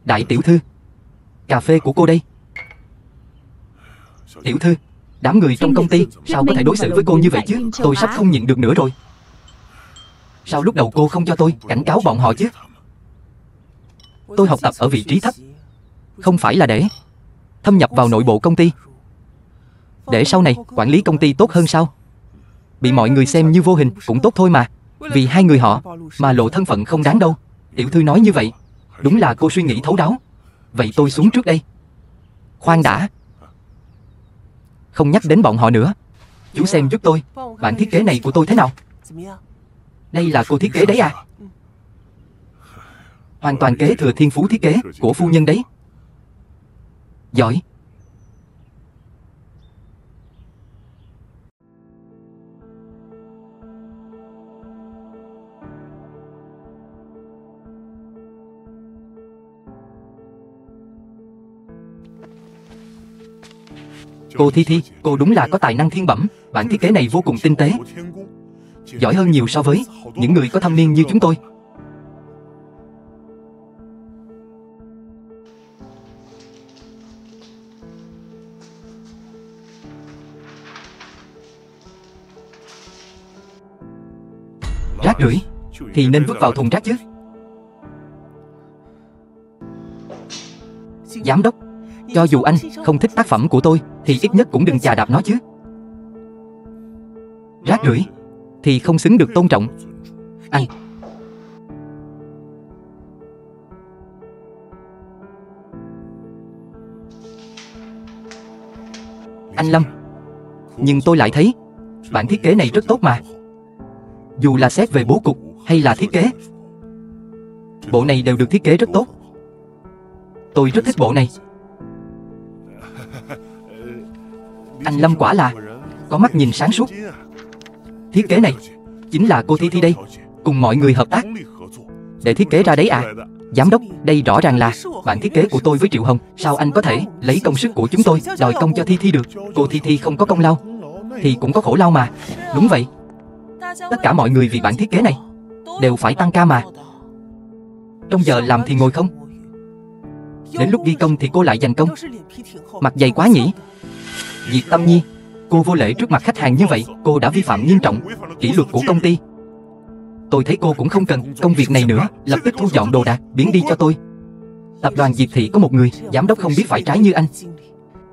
Đại tiểu thư, cà phê của cô đây. Tiểu thư, đám người trong công ty sao có thể đối xử với cô như vậy chứ? Tôi sắp không nhịn được nữa rồi. Sao lúc đầu cô không cho tôi cảnh cáo bọn họ chứ? Tôi học tập ở vị trí thấp, không phải là để thâm nhập vào nội bộ công ty, để sau này quản lý công ty tốt hơn sao? Bị mọi người xem như vô hình cũng tốt thôi mà. Vì hai người họ mà lộ thân phận không đáng đâu. Tiểu thư nói như vậy, đúng là cô suy nghĩ thấu đáo. Vậy tôi xuống trước đây. Khoan đã, không nhắc đến bọn họ nữa. Chú xem giúp tôi bản thiết kế này của tôi thế nào. Đây là cô thiết kế đấy à? Hoàn toàn kế thừa thiên phú thiết kế của phu nhân đấy. Giỏi. Cô Thi Thi, cô đúng là có tài năng thiên bẩm. Bản thiết kế này vô cùng tinh tế, giỏi hơn nhiều so với những người có thâm niên như chúng tôi. Rác rưởi thì nên vứt vào thùng rác chứ. Giám đốc, cho dù anh không thích tác phẩm của tôi thì ít nhất cũng đừng chà đạp nó chứ. Rác rưởi thì không xứng được tôn trọng. Anh Lâm, nhưng tôi lại thấy bản thiết kế này rất tốt mà. Dù là xét về bố cục hay là thiết kế, bộ này đều được thiết kế rất tốt. Tôi rất thích bộ này. Anh Lâm quả là có mắt nhìn sáng suốt. Thiết kế này chính là cô Thi Thi đây, cùng mọi người hợp tác để thiết kế ra đấy à? Giám đốc, đây rõ ràng là bản thiết kế của tôi với Triệu Hồng. Sao anh có thể lấy công sức của chúng tôi đòi công cho Thi Thi được? Cô Thi Thi không có công lao thì cũng có khổ lao mà. Đúng vậy, tất cả mọi người vì bản thiết kế này đều phải tăng ca mà. Trong giờ làm thì ngồi không, đến lúc ghi công thì cô lại giành công. Mặt dày quá nhỉ. Diệp Tâm Nhi, cô vô lễ trước mặt khách hàng như vậy, cô đã vi phạm nghiêm trọng kỷ luật của công ty. Tôi thấy cô cũng không cần công việc này nữa, lập tức thu dọn đồ đạc, biến đi cho tôi. Tập đoàn Diệp Thị có một người giám đốc không biết phải trái như anh.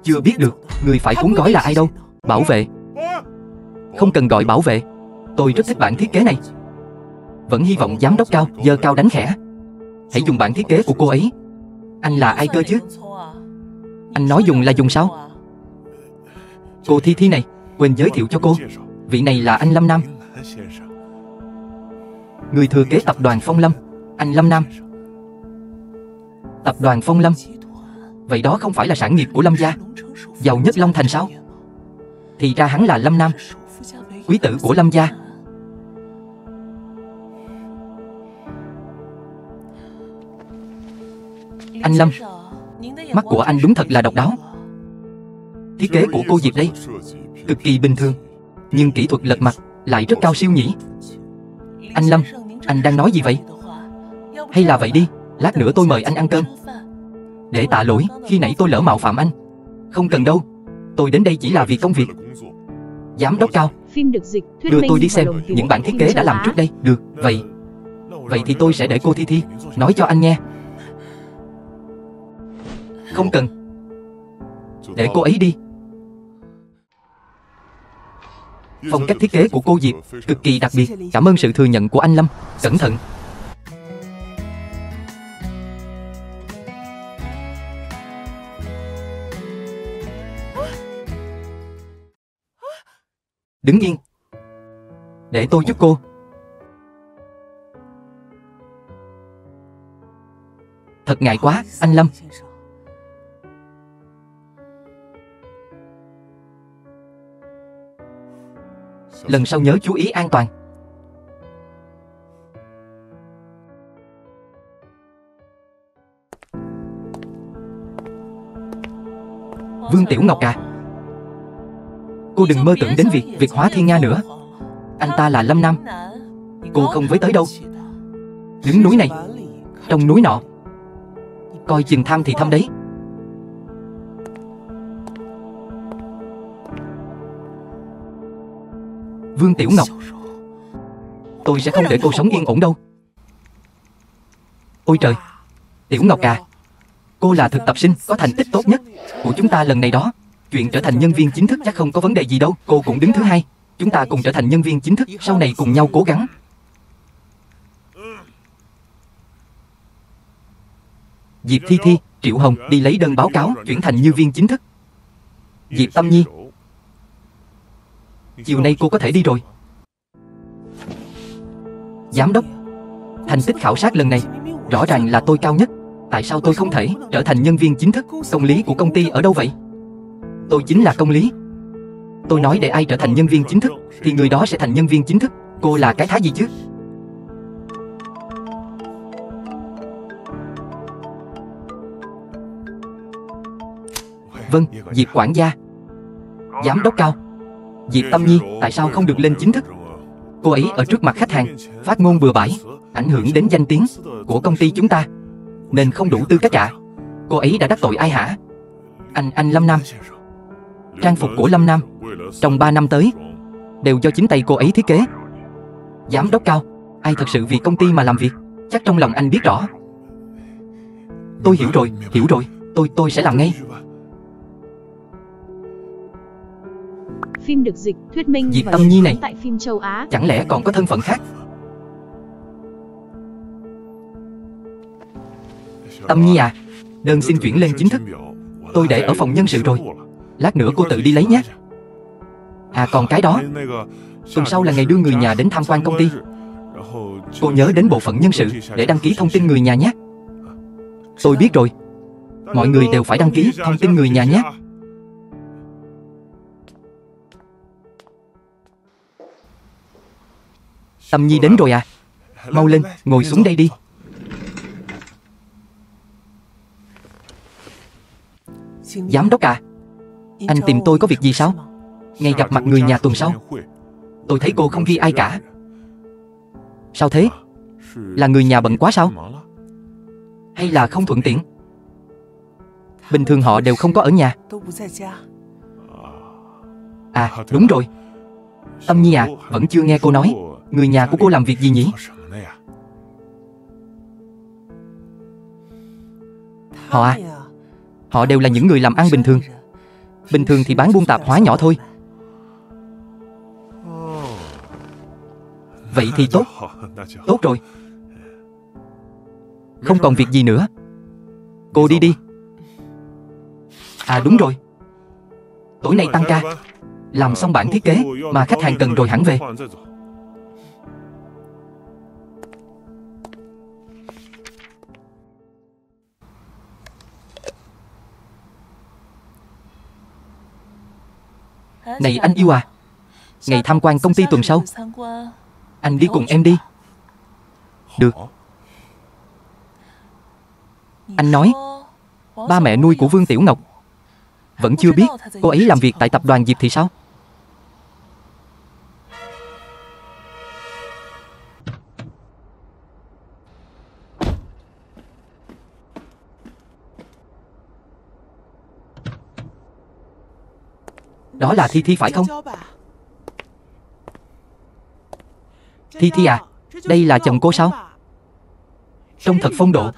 Chưa biết được người phải cuốn gói là ai đâu. Bảo vệ. Không cần gọi bảo vệ. Tôi rất thích bản thiết kế này. Vẫn hy vọng giám đốc Cao giơ cao đánh khẽ. Hãy dùng bản thiết kế của cô ấy. Anh là ai cơ chứ? Anh nói dùng là dùng sao? Cô Thi Thi này, quên giới thiệu cho cô, vị này là anh Lâm Nam, người thừa kế tập đoàn Phong Lâm. Anh Lâm Nam. Tập đoàn Phong Lâm, vậy đó không phải là sản nghiệp của Lâm gia giàu nhất Long Thành sao? Thì ra hắn là Lâm Nam, quý tử của Lâm gia. Anh Lâm, mắt của anh đúng thật là độc đáo. Thiết kế của cô Diệp đây cực kỳ bình thường, nhưng kỹ thuật lật mặt lại rất cao siêu nhỉ. Anh Lâm, anh đang nói gì vậy? Hay là vậy đi, lát nữa tôi mời anh ăn cơm. Để tạ lỗi khi nãy tôi lỡ mạo phạm anh. Không cần đâu, tôi đến đây chỉ là vì công việc. Giám đốc Cao, Phim được dịch, thuyết đưa minh tôi đi và xem lồng tiếng những bản tại thiết phim kế đã châu làm Á. trước đây. Được, vậy thì tôi sẽ để cô Thi Thi nói cho anh nghe. Không cần, để cô ấy đi. Phong cách thiết kế của cô Diệp cực kỳ đặc biệt. Cảm ơn sự thừa nhận của anh Lâm. Cẩn thận. Đứng yên, để tôi giúp cô. Thật ngại quá, anh Lâm. Lần sau nhớ chú ý an toàn. Vương Tiểu Ngọc à, cô đừng mơ tưởng đến việc hóa thiên nga nữa. Anh ta là Lâm Nam, cô không với tới đâu. Đứng núi này, trong núi nọ, coi chừng tham thì thâm đấy. Vương Tiểu Ngọc, tôi sẽ không để cô sống yên ổn đâu. Ôi trời, Tiểu Ngọc à, cô là thực tập sinh có thành tích tốt nhất của chúng ta lần này đó. Chuyện trở thành nhân viên chính thức chắc không có vấn đề gì đâu. Cô cũng đứng thứ hai. Chúng ta cùng trở thành nhân viên chính thức, sau này cùng nhau cố gắng. Diệp Thi Thi, Triệu Hồng đi lấy đơn báo cáo chuyển thành nhân viên chính thức. Diệp Tâm Nhi, chiều nay cô có thể đi rồi. Giám đốc, thành tích khảo sát lần này rõ ràng là tôi cao nhất. Tại sao tôi không thể trở thành nhân viên chính thức? Công lý của công ty ở đâu vậy? Tôi chính là công lý. Tôi nói để ai trở thành nhân viên chính thức thì người đó sẽ thành nhân viên chính thức. Cô là cái thá gì chứ? Vâng, Diệp quản gia. Giám đốc cao. Diệp Tâm Nhi tại sao không được lên chính thức? Cô ấy ở trước mặt khách hàng phát ngôn bừa bãi, ảnh hưởng đến danh tiếng của công ty chúng ta, nên không đủ tư cách cả. Cô ấy đã đắc tội ai hả? Anh Lâm Nam. Trang phục của Lâm Nam trong 3 năm tới đều do chính tay cô ấy thiết kế. Giám đốc cao, ai thật sự vì công ty mà làm việc? Chắc trong lòng anh biết rõ. Tôi hiểu rồi, tôi sẽ làm ngay. Phim được dịch, thuyết minh Diệp và Tâm lồng Nhi tiếng này tại phim châu Á. chẳng lẽ còn có thân phận khác? Tâm Nhi à, đơn xin chuyển lên chính thức. Tôi để ở phòng nhân sự rồi, lát nữa cô tự đi lấy nhé. À còn cái đó, tuần sau là ngày đưa người nhà đến tham quan công ty. Cô nhớ đến bộ phận nhân sự để đăng ký thông tin người nhà nhé. Tôi biết rồi, mọi người đều phải đăng ký thông tin người nhà nhé. Tâm Nhi đến rồi à? Mau lên, ngồi xuống đây đi. Giám đốc à, anh tìm tôi có việc gì sao? Ngày gặp mặt người nhà tuần sau, tôi thấy cô không ghi ai cả. Sao thế? Là người nhà bận quá sao? Hay là không thuận tiện? Bình thường họ đều không có ở nhà. À đúng rồi, Tâm Nhi à, vẫn chưa nghe cô nói người nhà của cô làm việc gì nhỉ? Họ à, họ đều là những người làm ăn bình thường. Bình thường thì bán buôn tạp hóa nhỏ thôi. Vậy thì tốt. Tốt rồi, không còn việc gì nữa. Cô đi đi. À đúng rồi, tối nay tăng ca, làm xong bản thiết kế mà khách hàng cần rồi hẳn về. Này anh yêu à, ngày tham quan công ty tuần sau, anh đi cùng em đi. Được. Anh nói ba mẹ nuôi của Vương Tiểu Ngọc vẫn chưa biết cô ấy làm việc tại tập đoàn Diệp thì sao? Đó là Thi Thi phải không? Thi Thi à, đây là chồng cô sao? Trông thật phong độ.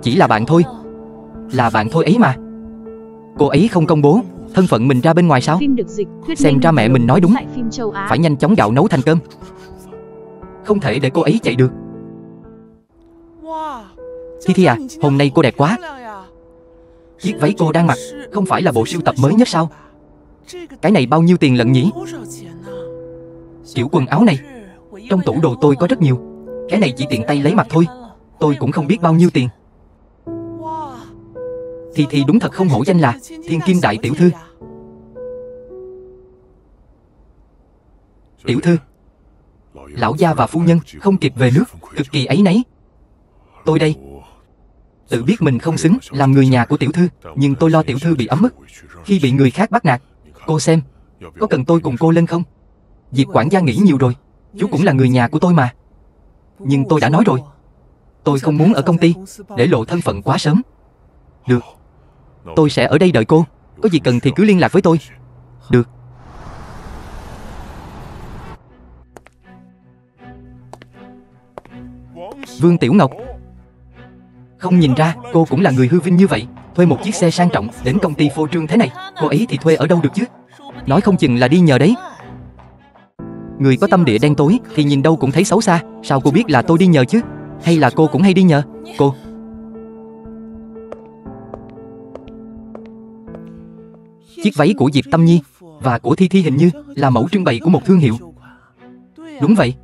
Chỉ là bạn thôi. Là bạn thôi ấy mà. Cô ấy không công bố thân phận mình ra bên ngoài sao? Phim được dịch, Xem ra mẹ mình nói đúng, tại phim châu Á. phải nhanh chóng gạo nấu thành cơm. Không thể để cô ấy chạy được. Thi Thi à, hôm nay cô đẹp quá. Chiếc váy cô đang mặc không phải là bộ sưu tập mới nhất sao? Cái này bao nhiêu tiền lận nhỉ? Kiểu quần áo này trong tủ đồ tôi có rất nhiều. Cái này chỉ tiện tay lấy mặc thôi. Tôi cũng không biết bao nhiêu tiền. Thì đúng thật không hổ danh là thiên kim đại tiểu thư. Tiểu thư, lão gia và phu nhân không kịp về nước, cực kỳ áy náy. Tôi đây, tự biết mình không xứng làm người nhà của tiểu thư, nhưng tôi lo tiểu thư bị ấm ức khi bị người khác bắt nạt. Cô xem, có cần tôi cùng cô lên không? Diệp quản gia nghĩ nhiều rồi, chú cũng là người nhà của tôi mà. Nhưng tôi đã nói rồi, tôi không muốn ở công ty để lộ thân phận quá sớm. Được, tôi sẽ ở đây đợi cô. Có gì cần thì cứ liên lạc với tôi. Được. Vương Tiểu Ngọc, không nhìn ra cô cũng là người hư vinh như vậy. Thuê một chiếc xe sang trọng đến công ty phô trương thế này, cô ấy thì thuê ở đâu được chứ? Nói không chừng là đi nhờ đấy. Người có tâm địa đen tối thì nhìn đâu cũng thấy xấu xa. Sao cô biết là tôi đi nhờ chứ? Hay là cô cũng hay đi nhờ? Cô, chiếc váy của Diệp Tâm Nhi và của Thi Thi hình như là mẫu trưng bày của một thương hiệu. Đúng vậy.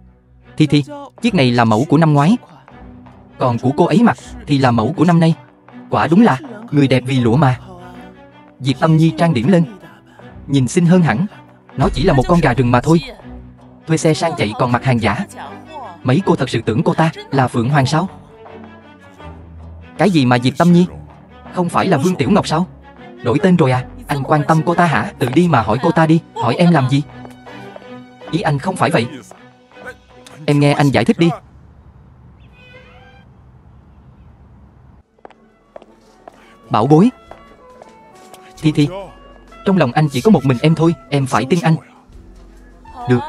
Thi Thi, chiếc này là mẫu của năm ngoái, còn của cô ấy mặc thì là mẫu của năm nay. Quả đúng là người đẹp vì lụa mà. Diệp Tâm Nhi trang điểm lên, nhìn xinh hơn hẳn. Nó chỉ là một con gà rừng mà thôi. Thuê xe sang chạy còn mặc hàng giả. Mấy cô thật sự tưởng cô ta là Phượng Hoàng sao? Cái gì mà Diệp Tâm Nhi? Không phải là Vương Tiểu Ngọc sao? Đổi tên rồi à? Anh quan tâm cô ta hả? Tự đi mà hỏi cô ta đi. Hỏi em làm gì? Ý anh không phải vậy. Em nghe anh giải thích đi. Bảo bối. Thi Thi, trong lòng anh chỉ có một mình em thôi. Em phải tin anh. Được.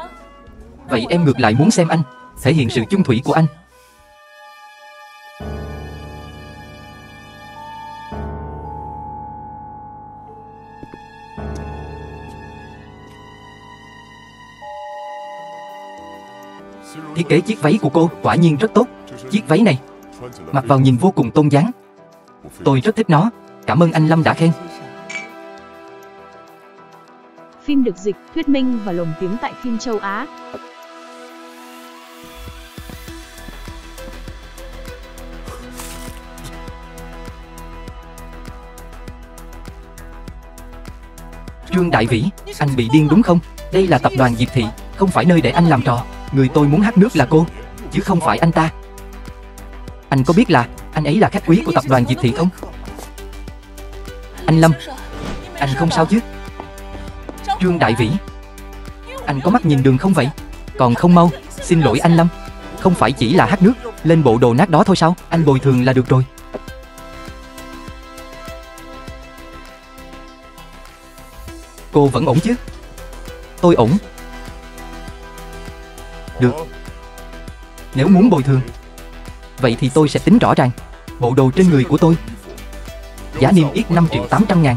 Vậy em ngược lại muốn xem anh thể hiện sự chung thủy của anh. Thiết kế chiếc váy của cô quả nhiên rất tốt. Chiếc váy này mặc vào nhìn vô cùng tôn dáng. Tôi rất thích nó. Cảm ơn anh Lâm đã khen. Phim được dịch, thuyết minh và lồng tiếng tại phim châu Á. Trương Đại Vĩ, anh bị điên đúng không? Đây là tập đoàn Diệp Thị, không phải nơi để anh làm trò. Người tôi muốn hát nước là cô, chứ không phải anh ta. Anh có biết là anh ấy là khách quý của tập đoàn Diệp Thị không? Anh Lâm, anh không sao chứ? Trương Đại Vĩ, anh có mắt nhìn đường không vậy? Còn không mau, xin lỗi anh Lâm. Không phải chỉ là hát nước, lên bộ đồ nát đó thôi sao? Anh bồi thường là được rồi. Cô vẫn ổn chứ? Tôi ổn. Được. Nếu muốn bồi thường, vậy thì tôi sẽ tính rõ ràng. Bộ đồ trên người của tôi giá niêm yết 5.800.000.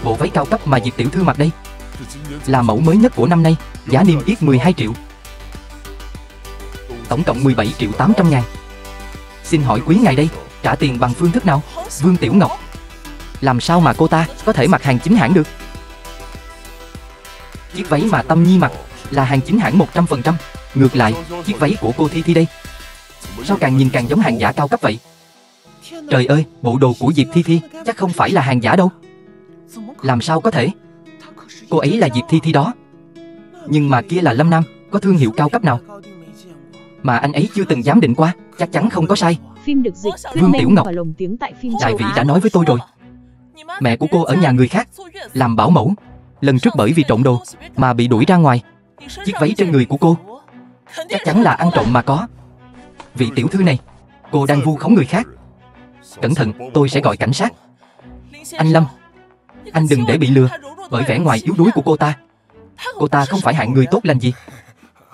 Bộ váy cao cấp mà Diệp tiểu thư mặc đây là mẫu mới nhất của năm nay, giá niêm yết 12 triệu. Tổng cộng 17.800.000. Xin hỏi quý ngài đây, trả tiền bằng phương thức nào? Vương Tiểu Ngọc. Làm sao mà cô ta có thể mặc hàng chính hãng được? Chiếc váy mà Tâm Nhi mặc là hàng chính hãng 100%. Ngược lại, chiếc váy của cô Thi Thi đây, sao càng nhìn càng giống hàng giả cao cấp vậy? Trời ơi, bộ đồ của Diệp Thi Thi chắc không phải là hàng giả đâu. Làm sao có thể? Cô ấy là Diệp Thi Thi đó. Nhưng mà kia là Lâm Nam, có thương hiệu cao cấp nào mà anh ấy chưa từng giám định qua? Chắc chắn không có sai. Phim được dịch, thuyết Vương Tiểu minh Ngọc và lồng tiếng tại phim Đại châu Vĩ Á. đã nói với tôi rồi. Mẹ của cô ở nhà người khác làm bảo mẫu. Lần trước bởi vì trộm đồ mà bị đuổi ra ngoài. Chiếc váy trên người của cô chắc chắn là ăn trộm mà có. Vị tiểu thư này, cô đang vu khống người khác. Cẩn thận, tôi sẽ gọi cảnh sát. Anh Lâm, anh đừng để bị lừa bởi vẻ ngoài yếu đuối của cô ta. Cô ta không phải hạng người tốt lành gì.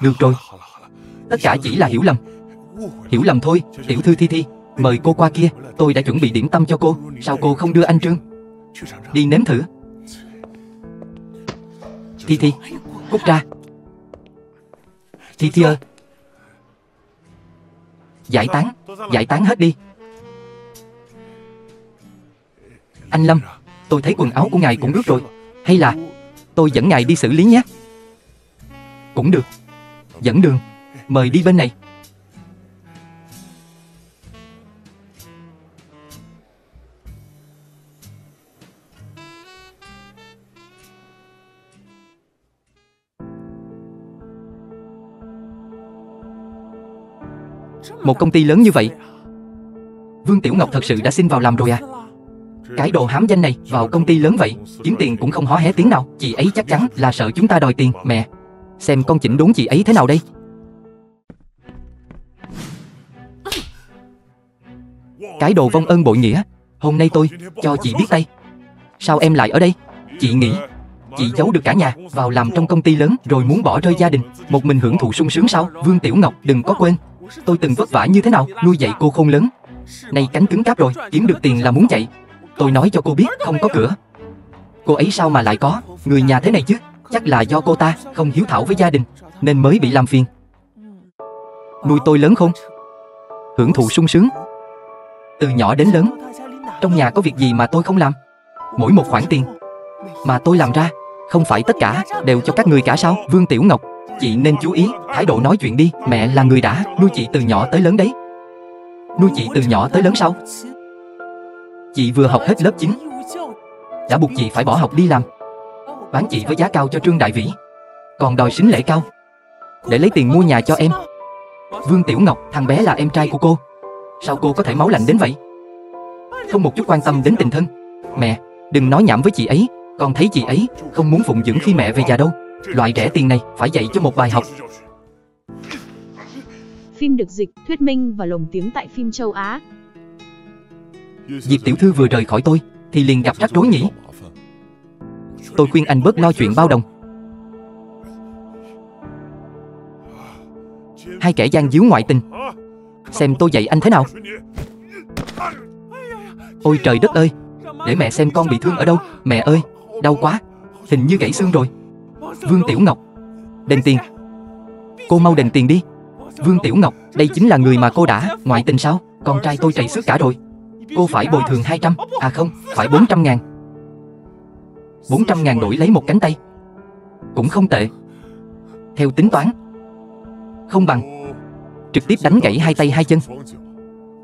Được rồi, tất cả chỉ là hiểu lầm. Hiểu lầm thôi. Tiểu thư Thi Thi, mời cô qua kia. Tôi đã chuẩn bị điểm tâm cho cô. Sao cô không đưa anh Trương đi nếm thử? Thi Thi, cút ra. Thi Thi ơi, giải tán hết đi. Anh Lâm, tôi thấy quần áo của ngài cũng ướt rồi. Hay là tôi dẫn ngài đi xử lý nhé? Cũng được. Dẫn đường, mời đi bên này. Một công ty lớn như vậy, Vương Tiểu Ngọc thật sự đã xin vào làm rồi à? Cái đồ hám danh này vào công ty lớn vậy, kiếm tiền cũng không hó hé tiếng nào. Chị ấy chắc chắn là sợ chúng ta đòi tiền. Mẹ, xem con chỉnh đốn chị ấy thế nào đây. Cái đồ vong ơn bội nghĩa, hôm nay tôi cho chị biết tay. Sao em lại ở đây? Chị nghĩ chị giấu được cả nhà vào làm trong công ty lớn rồi muốn bỏ rơi gia đình, một mình hưởng thụ sung sướng sao? Vương Tiểu Ngọc, đừng có quên tôi từng vất vả như thế nào nuôi dạy cô khôn lớn. Nay cánh cứng cáp rồi, kiếm được tiền là muốn chạy. Tôi nói cho cô biết, không có cửa. Cô ấy sao mà lại có người nhà thế này chứ? Chắc là do cô ta không hiếu thảo với gia đình nên mới bị làm phiền. Nuôi tôi lớn khôn, hưởng thụ sung sướng từ nhỏ đến lớn. Trong nhà có việc gì mà tôi không làm? Mỗi một khoản tiền mà tôi làm ra, không phải tất cả đều cho các người cả sao? Vương Tiểu Ngọc, chị nên chú ý thái độ nói chuyện đi. Mẹ là người đã nuôi chị từ nhỏ tới lớn đấy. Nuôi chị từ nhỏ tới lớn sao? Chị vừa học hết lớp 9 đã buộc chị phải bỏ học đi làm, bán chị với giá cao cho Trương Đại Vĩ, còn đòi sính lễ cao để lấy tiền mua nhà cho em. Vương Tiểu Ngọc, thằng bé là em trai của cô, sao cô có thể máu lạnh đến vậy? không một chút quan tâm đến tình thân. Mẹ, đừng nói nhảm với chị ấy. Con thấy chị ấy không muốn phụng dưỡng khi mẹ về già đâu. Loại rẻ tiền này phải dạy cho một bài học. Phim được dịch, thuyết minh và lồng tiếng tại phim châu Á. Diệp tiểu thư vừa rời khỏi tôi thì liền gặp rắc rối nhỉ. Tôi khuyên anh bớt lo chuyện bao đồng. Hai kẻ gian díu ngoại tình. Xem tôi dạy anh thế nào. Ôi trời đất ơi, để mẹ xem con bị thương ở đâu. Mẹ ơi, đau quá, hình như gãy xương rồi. Vương Tiểu Ngọc, đền tiền. Cô mau đền tiền đi. Vương Tiểu Ngọc, đây chính là người mà cô đã ngoại tình sao? Con trai tôi trầy xước cả rồi. Cô phải bồi thường 200, à không, phải 400 ngàn. 400 ngàn đổi lấy một cánh tay cũng không tệ. Theo tính toán, không bằng trực tiếp đánh gãy hai tay hai chân.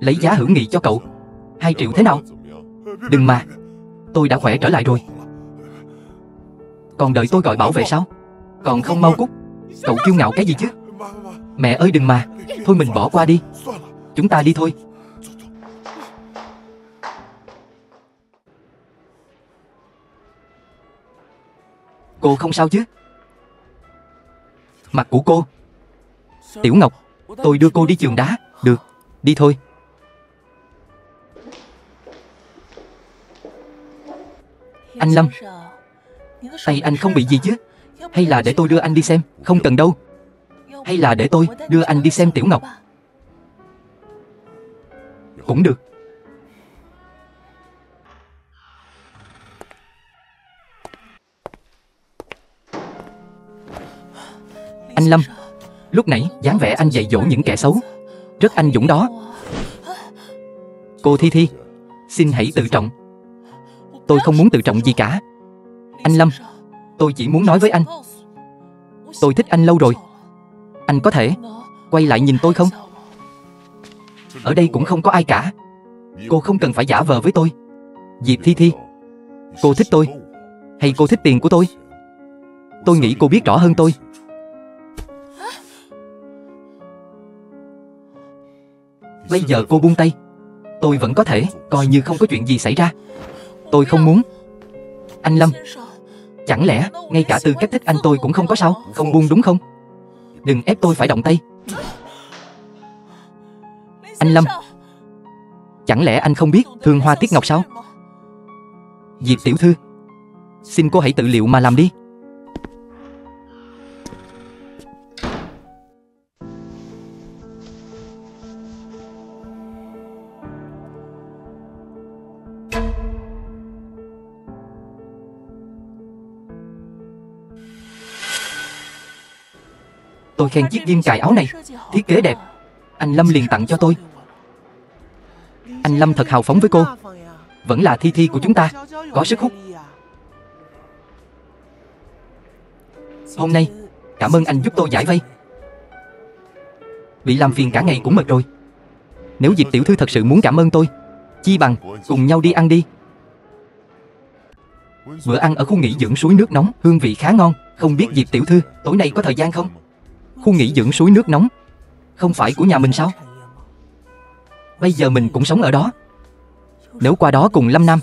Lấy giá hữu nghị cho cậu 2 triệu thế nào? Đừng mà, tôi đã khỏe trở lại rồi. Còn đợi tôi gọi bảo vệ sao? Còn không mau cút. Cậu kiêu ngạo cái gì chứ? Mẹ ơi đừng mà. Thôi mình bỏ qua đi. Chúng ta đi thôi. Cô không sao chứ? Mặt của cô. Tiểu Ngọc, tôi đưa cô đi trường đá. Được, đi thôi. Anh Lâm, tay anh không bị gì chứ? Hay là để tôi đưa anh đi xem? Không cần đâu. Hay là để tôi đưa anh đi xem Tiểu Ngọc? Cũng được. Anh Lâm, lúc nãy dáng vẻ anh dạy dỗ những kẻ xấu rất anh dũng đó. Cô Thi Thi, xin hãy tự trọng. Tôi không muốn tự trọng gì cả. Anh Lâm, tôi chỉ muốn nói với anh, tôi thích anh lâu rồi. Anh có thể quay lại nhìn tôi không? Ở đây cũng không có ai cả. Cô không cần phải giả vờ với tôi. Diệp Thi Thi, cô thích tôi hay cô thích tiền của tôi? Tôi nghĩ cô biết rõ hơn tôi. Bây giờ cô buông tay, tôi vẫn có thể coi như không có chuyện gì xảy ra. Tôi không muốn. Anh Lâm, chẳng lẽ ngay cả tư cách thích anh tôi cũng không có sao? Không buông đúng không? Đừng ép tôi phải động tay. Anh Lâm, chẳng lẽ anh không biết thương hoa tiếc ngọc sao? Diệp tiểu thư, xin cô hãy tự liệu mà làm đi. Tôi khen chiếc ghim cài áo này thiết kế đẹp. Anh Lâm liền tặng cho tôi. Anh Lâm thật hào phóng với cô. Vẫn là Thi Thi của chúng ta, có sức hút. Hôm nay cảm ơn anh giúp tôi giải vây. Bị làm phiền cả ngày cũng mệt rồi. Nếu Diệp tiểu thư thật sự muốn cảm ơn tôi, chi bằng cùng nhau đi ăn đi. Bữa ăn ở khu nghỉ dưỡng suối nước nóng hương vị khá ngon. Không biết Diệp tiểu thư tối nay có thời gian không? Khu nghỉ dưỡng suối nước nóng không phải của nhà mình sao? Bây giờ mình cũng sống ở đó. Nếu qua đó cùng Lâm Nam,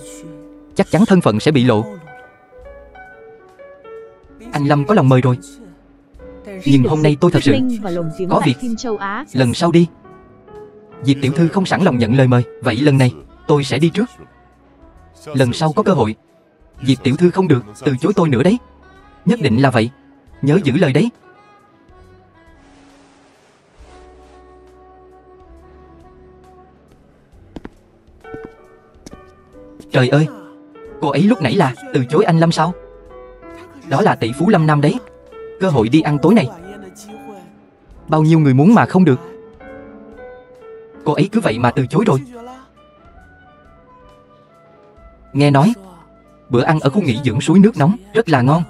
chắc chắn thân phận sẽ bị lộ. Anh Lâm có lòng mời rồi. Nhưng hôm nay tôi thật sự có việc. Lần sau đi. Diệp tiểu thư không sẵn lòng nhận lời mời. Vậy lần này tôi sẽ đi trước. Lần sau có cơ hội, Diệp tiểu thư không được từ chối tôi nữa đấy. Nhất định là vậy. Nhớ giữ lời đấy. Trời ơi, cô ấy lúc nãy là từ chối anh Lâm sao? Đó là tỷ phú Lâm Nam đấy. Cơ hội đi ăn tối này, bao nhiêu người muốn mà không được. Cô ấy cứ vậy mà từ chối rồi. Nghe nói bữa ăn ở khu nghỉ dưỡng suối nước nóng rất là ngon,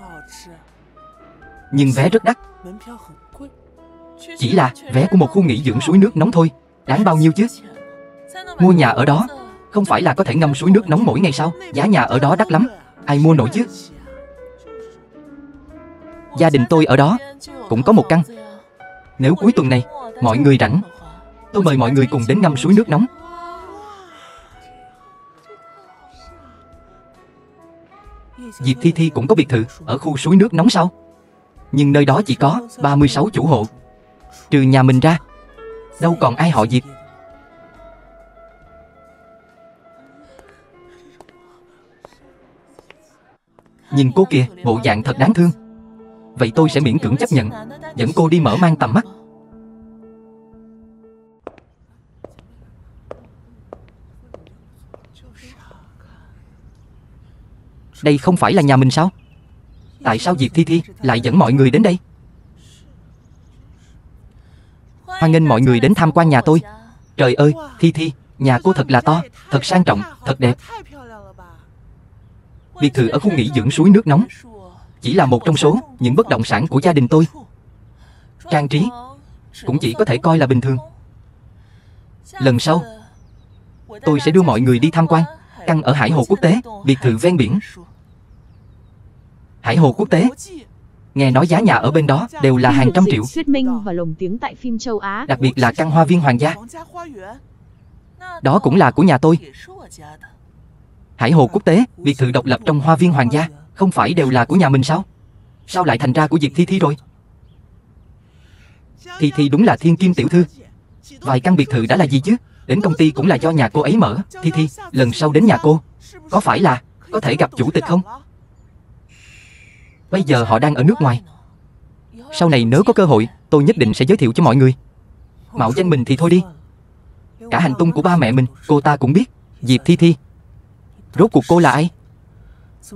nhưng vé rất đắt. Chỉ là vé của một khu nghỉ dưỡng suối nước nóng thôi, đáng bao nhiêu chứ? Mua nhà ở đó không phải là có thể ngâm suối nước nóng mỗi ngày sao? Giá nhà ở đó đắt lắm, ai mua nổi chứ? Gia đình tôi ở đó cũng có một căn. Nếu cuối tuần này mọi người rảnh, tôi mời mọi người cùng đến ngâm suối nước nóng. Diệp Thi Thi cũng có biệt thự ở khu suối nước nóng sao? Nhưng nơi đó chỉ có 36 chủ hộ, trừ nhà mình ra, đâu còn ai họ Diệp. Nhìn cô kìa, bộ dạng thật đáng thương. Vậy tôi sẽ miễn cưỡng chấp nhận, dẫn cô đi mở mang tầm mắt. Đây không phải là nhà mình sao? Tại sao Diệp Thi Thi lại dẫn mọi người đến đây? Hoan nghênh mọi người đến tham quan nhà tôi. Trời ơi, Thi Thi, nhà cô thật là to, thật sang trọng, thật đẹp. Biệt thự ở khu nghỉ dưỡng suối nước nóng chỉ là một trong số những bất động sản của gia đình tôi. Trang trí cũng chỉ có thể coi là bình thường. Lần sau tôi sẽ đưa mọi người đi tham quan căn ở Hải Hồ Quốc tế, biệt thự ven biển. Hải Hồ Quốc tế, nghe nói giá nhà ở bên đó đều là hàng trăm triệu. Thuyết minh và lồng tiếng tại phim châu Á. Đặc biệt là căn hoa viên hoàng gia, đó cũng là của nhà tôi. Hải Hồ Quốc tế, biệt thự độc lập trong hoa viên hoàng gia, không phải đều là của nhà mình sao? Sao lại thành ra của Diệp Thi Thi rồi? Thi Thi đúng là thiên kim tiểu thư. Vài căn biệt thự đã là gì chứ? Đến công ty cũng là do nhà cô ấy mở. Thi Thi, lần sau đến nhà cô, có phải là có thể gặp chủ tịch không? Bây giờ họ đang ở nước ngoài. Sau này nếu có cơ hội, tôi nhất định sẽ giới thiệu cho mọi người. Mạo danh mình thì thôi đi. Cả hành tung của ba mẹ mình, cô ta cũng biết. Diệp Thi Thi, rốt cuộc cô là ai?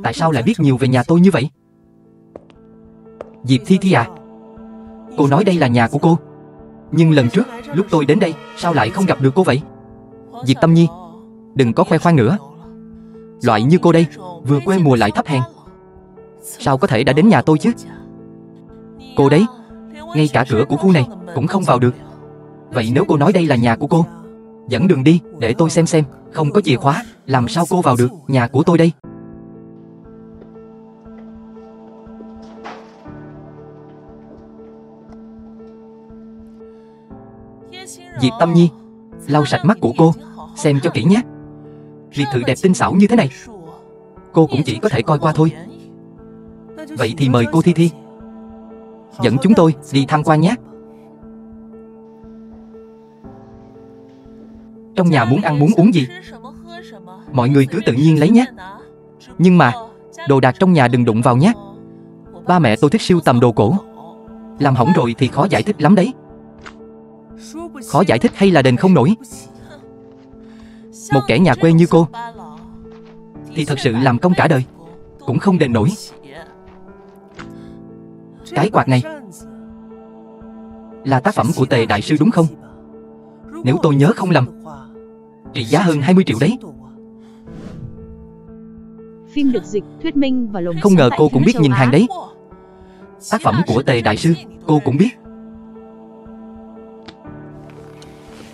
Tại sao lại biết nhiều về nhà tôi như vậy? Diệp Thi Thi à? Cô nói đây là nhà của cô. Nhưng lần trước, lúc tôi đến đây, sao lại không gặp được cô vậy? Diệp Tâm Nhi, đừng có khoe khoang nữa. Loại như cô đây, vừa quê mùa lại thấp hèn, sao có thể đã đến nhà tôi chứ? Cô đấy, ngay cả cửa của khu này cũng không vào được. Vậy nếu cô nói đây là nhà của cô, dẫn đường đi, để tôi xem. Không có chìa khóa, làm sao cô vào được nhà của tôi đây? Diệp Tâm Nhi, lau sạch mắt của cô, xem cho kỹ nhé. Biệt thự đẹp tinh xảo như thế này, cô cũng chỉ có thể coi qua thôi. Vậy thì mời cô Thi Thi dẫn chúng tôi đi tham quan nhé. Trong nhà muốn ăn muốn uống gì, mọi người cứ tự nhiên lấy nhé. Nhưng mà đồ đạc trong nhà đừng đụng vào nhé. Ba mẹ tôi thích sưu tầm đồ cổ, làm hỏng rồi thì khó giải thích lắm đấy. Khó giải thích hay là đền không nổi. Một kẻ nhà quê như cô thì thật sự làm công cả đời cũng không đền nổi. Cái quạt này là tác phẩm của Tề đại sư đúng không? Nếu tôi nhớ không lầm, trị giá hơn 20 triệu đấy. Phim được dịch, thuyết minh và lồng không ngờ cô cũng biết nhìn hàng đấy. Tác phẩm của Tề đại sư, cô cũng biết.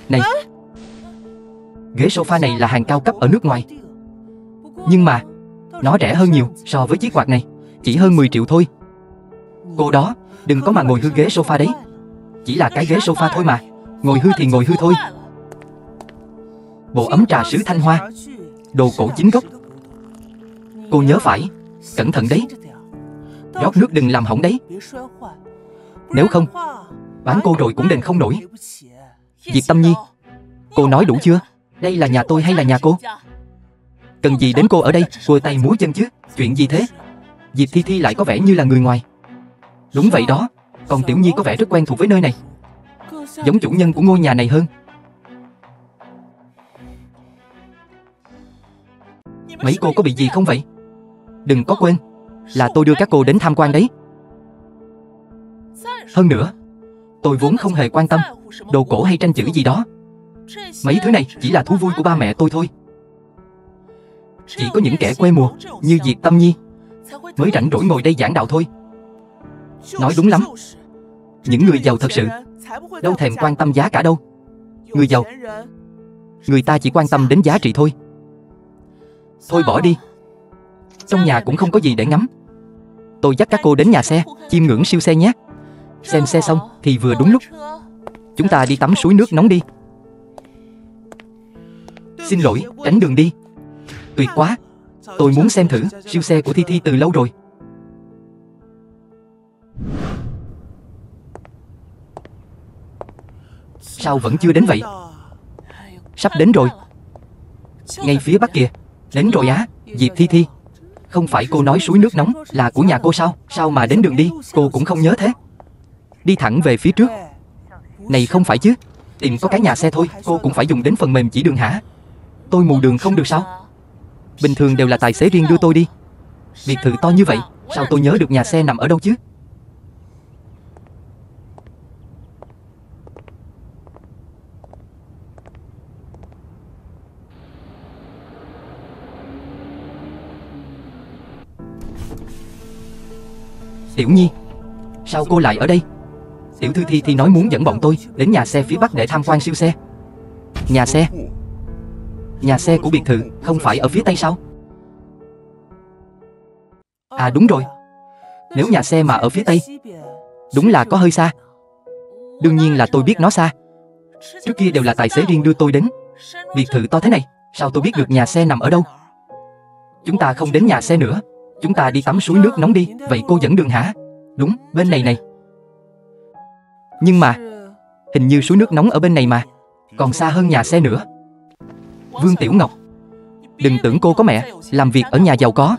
Này, ghế sofa này là hàng cao cấp ở nước ngoài, nhưng mà nó rẻ hơn nhiều so với chiếc quạt này, chỉ hơn 10 triệu thôi. Cô đó, đừng có mà ngồi hư ghế sofa đấy. Chỉ là cái ghế sofa thôi mà, ngồi hư thì ngồi hư thôi. Bộ ấm trà sứ Thanh Hoa, đồ cổ chính gốc. Cô nhớ phải, cẩn thận đấy. Rót nước đừng làm hỏng đấy. Nếu không, bán cô rồi cũng đền không nổi. Diệp Tâm Nhi, cô nói đủ chưa? Đây là nhà tôi hay là nhà cô? Cần gì đến cô ở đây, cua tay múa chân chứ? Chuyện gì thế? Diệp Thi Thi lại có vẻ như là người ngoài. Đúng vậy đó, còn Tiểu Nhi có vẻ rất quen thuộc với nơi này, giống chủ nhân của ngôi nhà này hơn. Mấy cô có bị gì không vậy? Đừng có quên là tôi đưa các cô đến tham quan đấy. Hơn nữa, tôi vốn không hề quan tâm đồ cổ hay tranh chữ gì đó. Mấy thứ này chỉ là thú vui của ba mẹ tôi thôi. Chỉ có những kẻ quê mùa như Diệp Tâm Nhi mới rảnh rỗi ngồi đây giảng đạo thôi. Nói đúng lắm, những người giàu thật sự đâu thèm quan tâm giá cả đâu. Người giàu, người ta chỉ quan tâm đến giá trị thôi. Thôi bỏ đi, trong nhà cũng không có gì để ngắm. Tôi dắt các cô đến nhà xe, chiêm ngưỡng siêu xe nhé. Xem xe xong thì vừa đúng lúc. Chúng ta đi tắm suối nước nóng đi. Xin lỗi, tránh đường đi. Tuyệt quá, Tôi muốn xem thử siêu xe của Thi Thi từ lâu rồi. Sao vẫn chưa đến vậy? Sắp đến rồi. Ngay phía bắc kìa. Đến rồi á. Diệp Thi Thi, không phải cô nói suối nước nóng là của nhà cô sao? Sao mà đến đường đi cô cũng không nhớ thế? Đi thẳng về phía trước. Này không phải chứ. Tìm có cái nhà xe thôi, cô cũng phải dùng đến phần mềm chỉ đường hả? Tôi mù đường không được sao? Bình thường đều là tài xế riêng đưa tôi đi. Biệt thự to như vậy, sao tôi nhớ được nhà xe nằm ở đâu chứ? Tiểu Nhi, sao cô lại ở đây? Tiểu thư Thi nói muốn dẫn bọn tôi đến nhà xe phía bắc để tham quan siêu xe. Nhà xe? Nhà xe của biệt thự không phải ở phía tây sao? À đúng rồi. Nếu nhà xe mà ở phía tây, đúng là có hơi xa. Đương nhiên là tôi biết nó xa. Trước kia đều là tài xế riêng đưa tôi đến. Biệt thự to thế này, sao tôi biết được nhà xe nằm ở đâu? Chúng ta không đến nhà xe nữa, chúng ta đi tắm suối nước nóng đi. Vậy cô dẫn đường hả? Đúng, bên này này. Nhưng mà hình như suối nước nóng ở bên này mà. Còn xa hơn nhà xe nữa. Vương Tiểu Ngọc, đừng tưởng cô có mẹ làm việc ở nhà giàu có,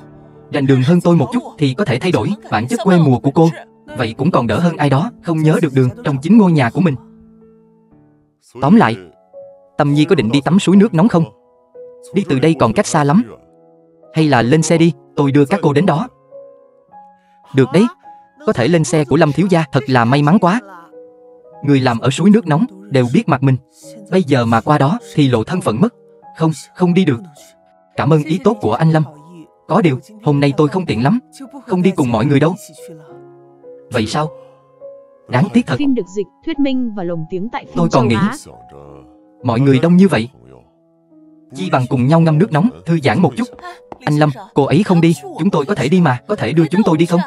rành đường hơn tôi một chút thì có thể thay đổi bản chất quê mùa của cô. Vậy cũng còn đỡ hơn ai đó không nhớ được đường trong chính ngôi nhà của mình. Tóm lại, Tâm Nhi có định đi tắm suối nước nóng không? Đi từ đây còn cách xa lắm. Hay là lên xe đi, tôi đưa các cô đến đó. Được đấy, có thể lên xe của Lâm thiếu gia, thật là may mắn quá. Người làm ở suối nước nóng đều biết mặt mình. Bây giờ mà qua đó thì lộ thân phận mất. Không đi được. Cảm ơn ý tốt của anh Lâm. Có điều, hôm nay tôi không tiện lắm, không đi cùng mọi người đâu. Vậy sao? Đáng tiếc thật. Phim được dịch, thuyết minh và lồng tiếng tại phim Tôi còn nghĩ mọi người đông như vậy, chi bằng cùng nhau ngâm nước nóng, thư giãn một chút. Anh Lâm, cô ấy không đi, chúng tôi có thể đi mà, có thể đưa chúng tôi đi không?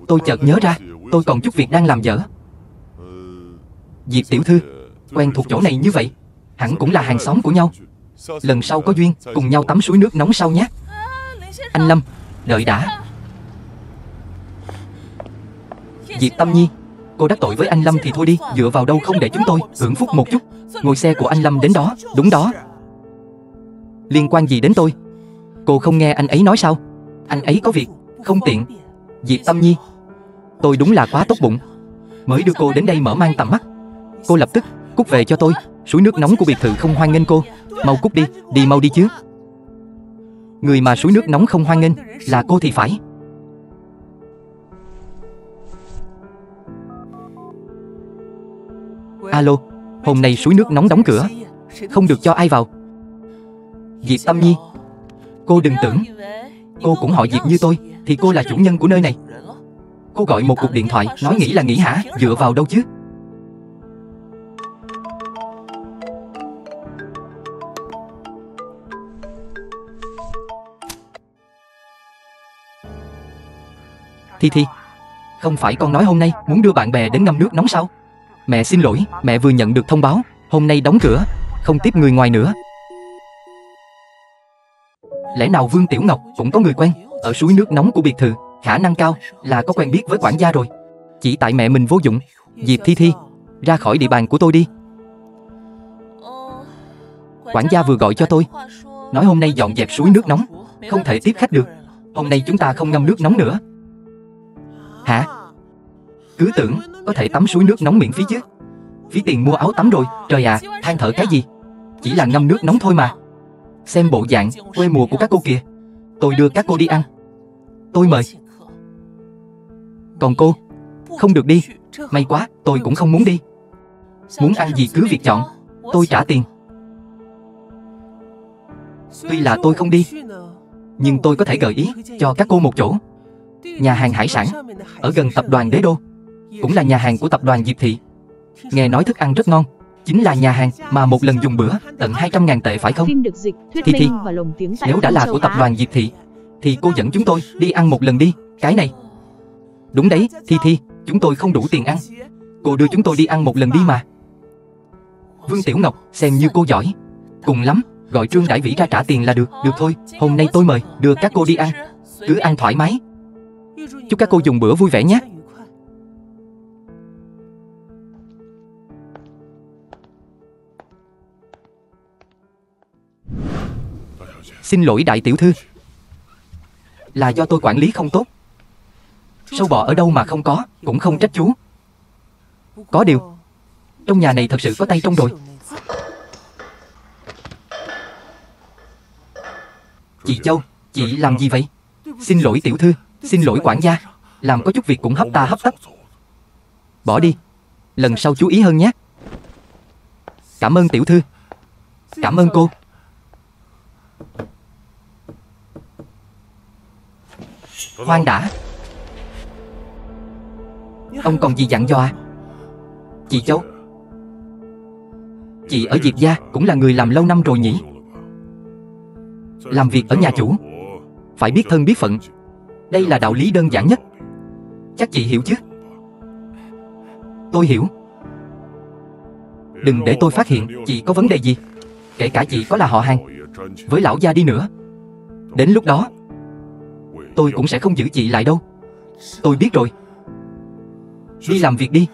Tôi chợt nhớ ra, tôi còn chút việc đang làm dở. Diệp tiểu thư, quen thuộc chỗ này như vậy, hẳn cũng là hàng xóm của nhau. Lần sau có duyên, cùng nhau tắm suối nước nóng sau nhé. Anh Lâm, đợi đã. Diệp Tâm Nhi, cô đắc tội với anh Lâm thì thôi đi, dựa vào đâu không để chúng tôi hưởng phúc một chút. Ngồi xe của anh Lâm đến đó, đúng đó. Liên quan gì đến tôi? Cô không nghe anh ấy nói sao? Anh ấy có việc, không tiện. Diệp Tâm Nhi, tôi đúng là quá tốt bụng, mới đưa cô đến đây mở mang tầm mắt. Cô lập tức cút về cho tôi. Suối nước nóng của biệt thự không hoan nghênh cô. Mau cút đi, đi mau đi chứ. Người mà suối nước nóng không hoan nghênh là cô thì phải. Alo, hôm nay suối nước nóng đóng cửa, không được cho ai vào. Diệp Tâm Nhi, cô đừng tưởng cô cũng họ Diệp như tôi thì cô là chủ nhân của nơi này. Cô gọi một cuộc điện thoại, nói nghỉ là nghỉ hả? Dựa vào đâu chứ? Thi, không phải con nói hôm nay muốn đưa bạn bè đến ngâm nước nóng sao? Mẹ xin lỗi, mẹ vừa nhận được thông báo, hôm nay đóng cửa, không tiếp người ngoài nữa. Lẽ nào Vương Tiểu Ngọc cũng có người quen ở suối nước nóng của biệt thự? Khả năng cao là có quen biết với quản gia rồi. Chỉ tại mẹ mình vô dụng. Diệp Thi, ra khỏi địa bàn của tôi đi. Quản gia vừa gọi cho tôi, nói hôm nay dọn dẹp suối nước nóng, không thể tiếp khách được. Hôm nay chúng ta không ngâm nước nóng nữa. Hả? Cứ tưởng có thể tắm suối nước nóng miễn phí chứ. Phí tiền mua áo tắm rồi. Trời ạ, than thở cái gì? Chỉ là ngâm nước nóng thôi mà. Xem bộ dạng quê mùa của các cô kìa. Tôi đưa các cô đi ăn, tôi mời. Còn cô, không được đi. May quá, tôi cũng không muốn đi. Muốn ăn gì cứ việc chọn, tôi trả tiền. Tuy là tôi không đi, nhưng tôi có thể gợi ý cho các cô một chỗ. Nhà hàng hải sản ở gần tập đoàn Đế Đô, cũng là nhà hàng của tập đoàn Diệp Thị. Nghe nói thức ăn rất ngon. Chính là nhà hàng mà một lần dùng bữa tận 200.000 tệ phải không? Phim được dịch, thuyết Thi, minh và lồng tiếng tại nếu đã phim là châu của tập Á. đoàn Diệp Thị thì cô dẫn chúng tôi đi ăn một lần đi. Cái này đúng đấy, Thi, chúng tôi không đủ tiền ăn. Cô đưa chúng tôi đi ăn một lần đi mà. Vương Tiểu Ngọc, xem như cô giỏi. Cùng lắm Gọi Trương Đại Vĩ ra trả tiền là được. Được thôi, hôm nay tôi mời, đưa các cô đi ăn. Cứ ăn thoải mái. Chúc các cô dùng bữa vui vẻ nhé. Xin lỗi đại tiểu thư, là do tôi quản lý không tốt. Sâu bọ ở đâu mà không có, cũng không trách chú. Có điều, trong nhà này thật sự có tay trong rồi. Chị Châu, chị làm gì vậy? Xin lỗi tiểu thư, xin lỗi quản gia, làm có chút việc cũng hấp ta hấp tấp. Bỏ đi, lần sau chú ý hơn nhé. Cảm ơn tiểu thư. Cảm ơn cô. Khoan đã, ông còn gì dặn dò à? Chị Châu, chị ở Diệp gia cũng là người làm lâu năm rồi nhỉ? Làm việc ở nhà chủ phải biết thân biết phận, đây là đạo lý đơn giản nhất. Chắc chị hiểu chứ? Tôi hiểu. Đừng để tôi phát hiện chị có vấn đề gì, kể cả chị có là họ hàng với lão gia đi nữa. Đến lúc đó tôi cũng sẽ không giữ chị lại đâu. Tôi biết rồi. Đi làm việc đi.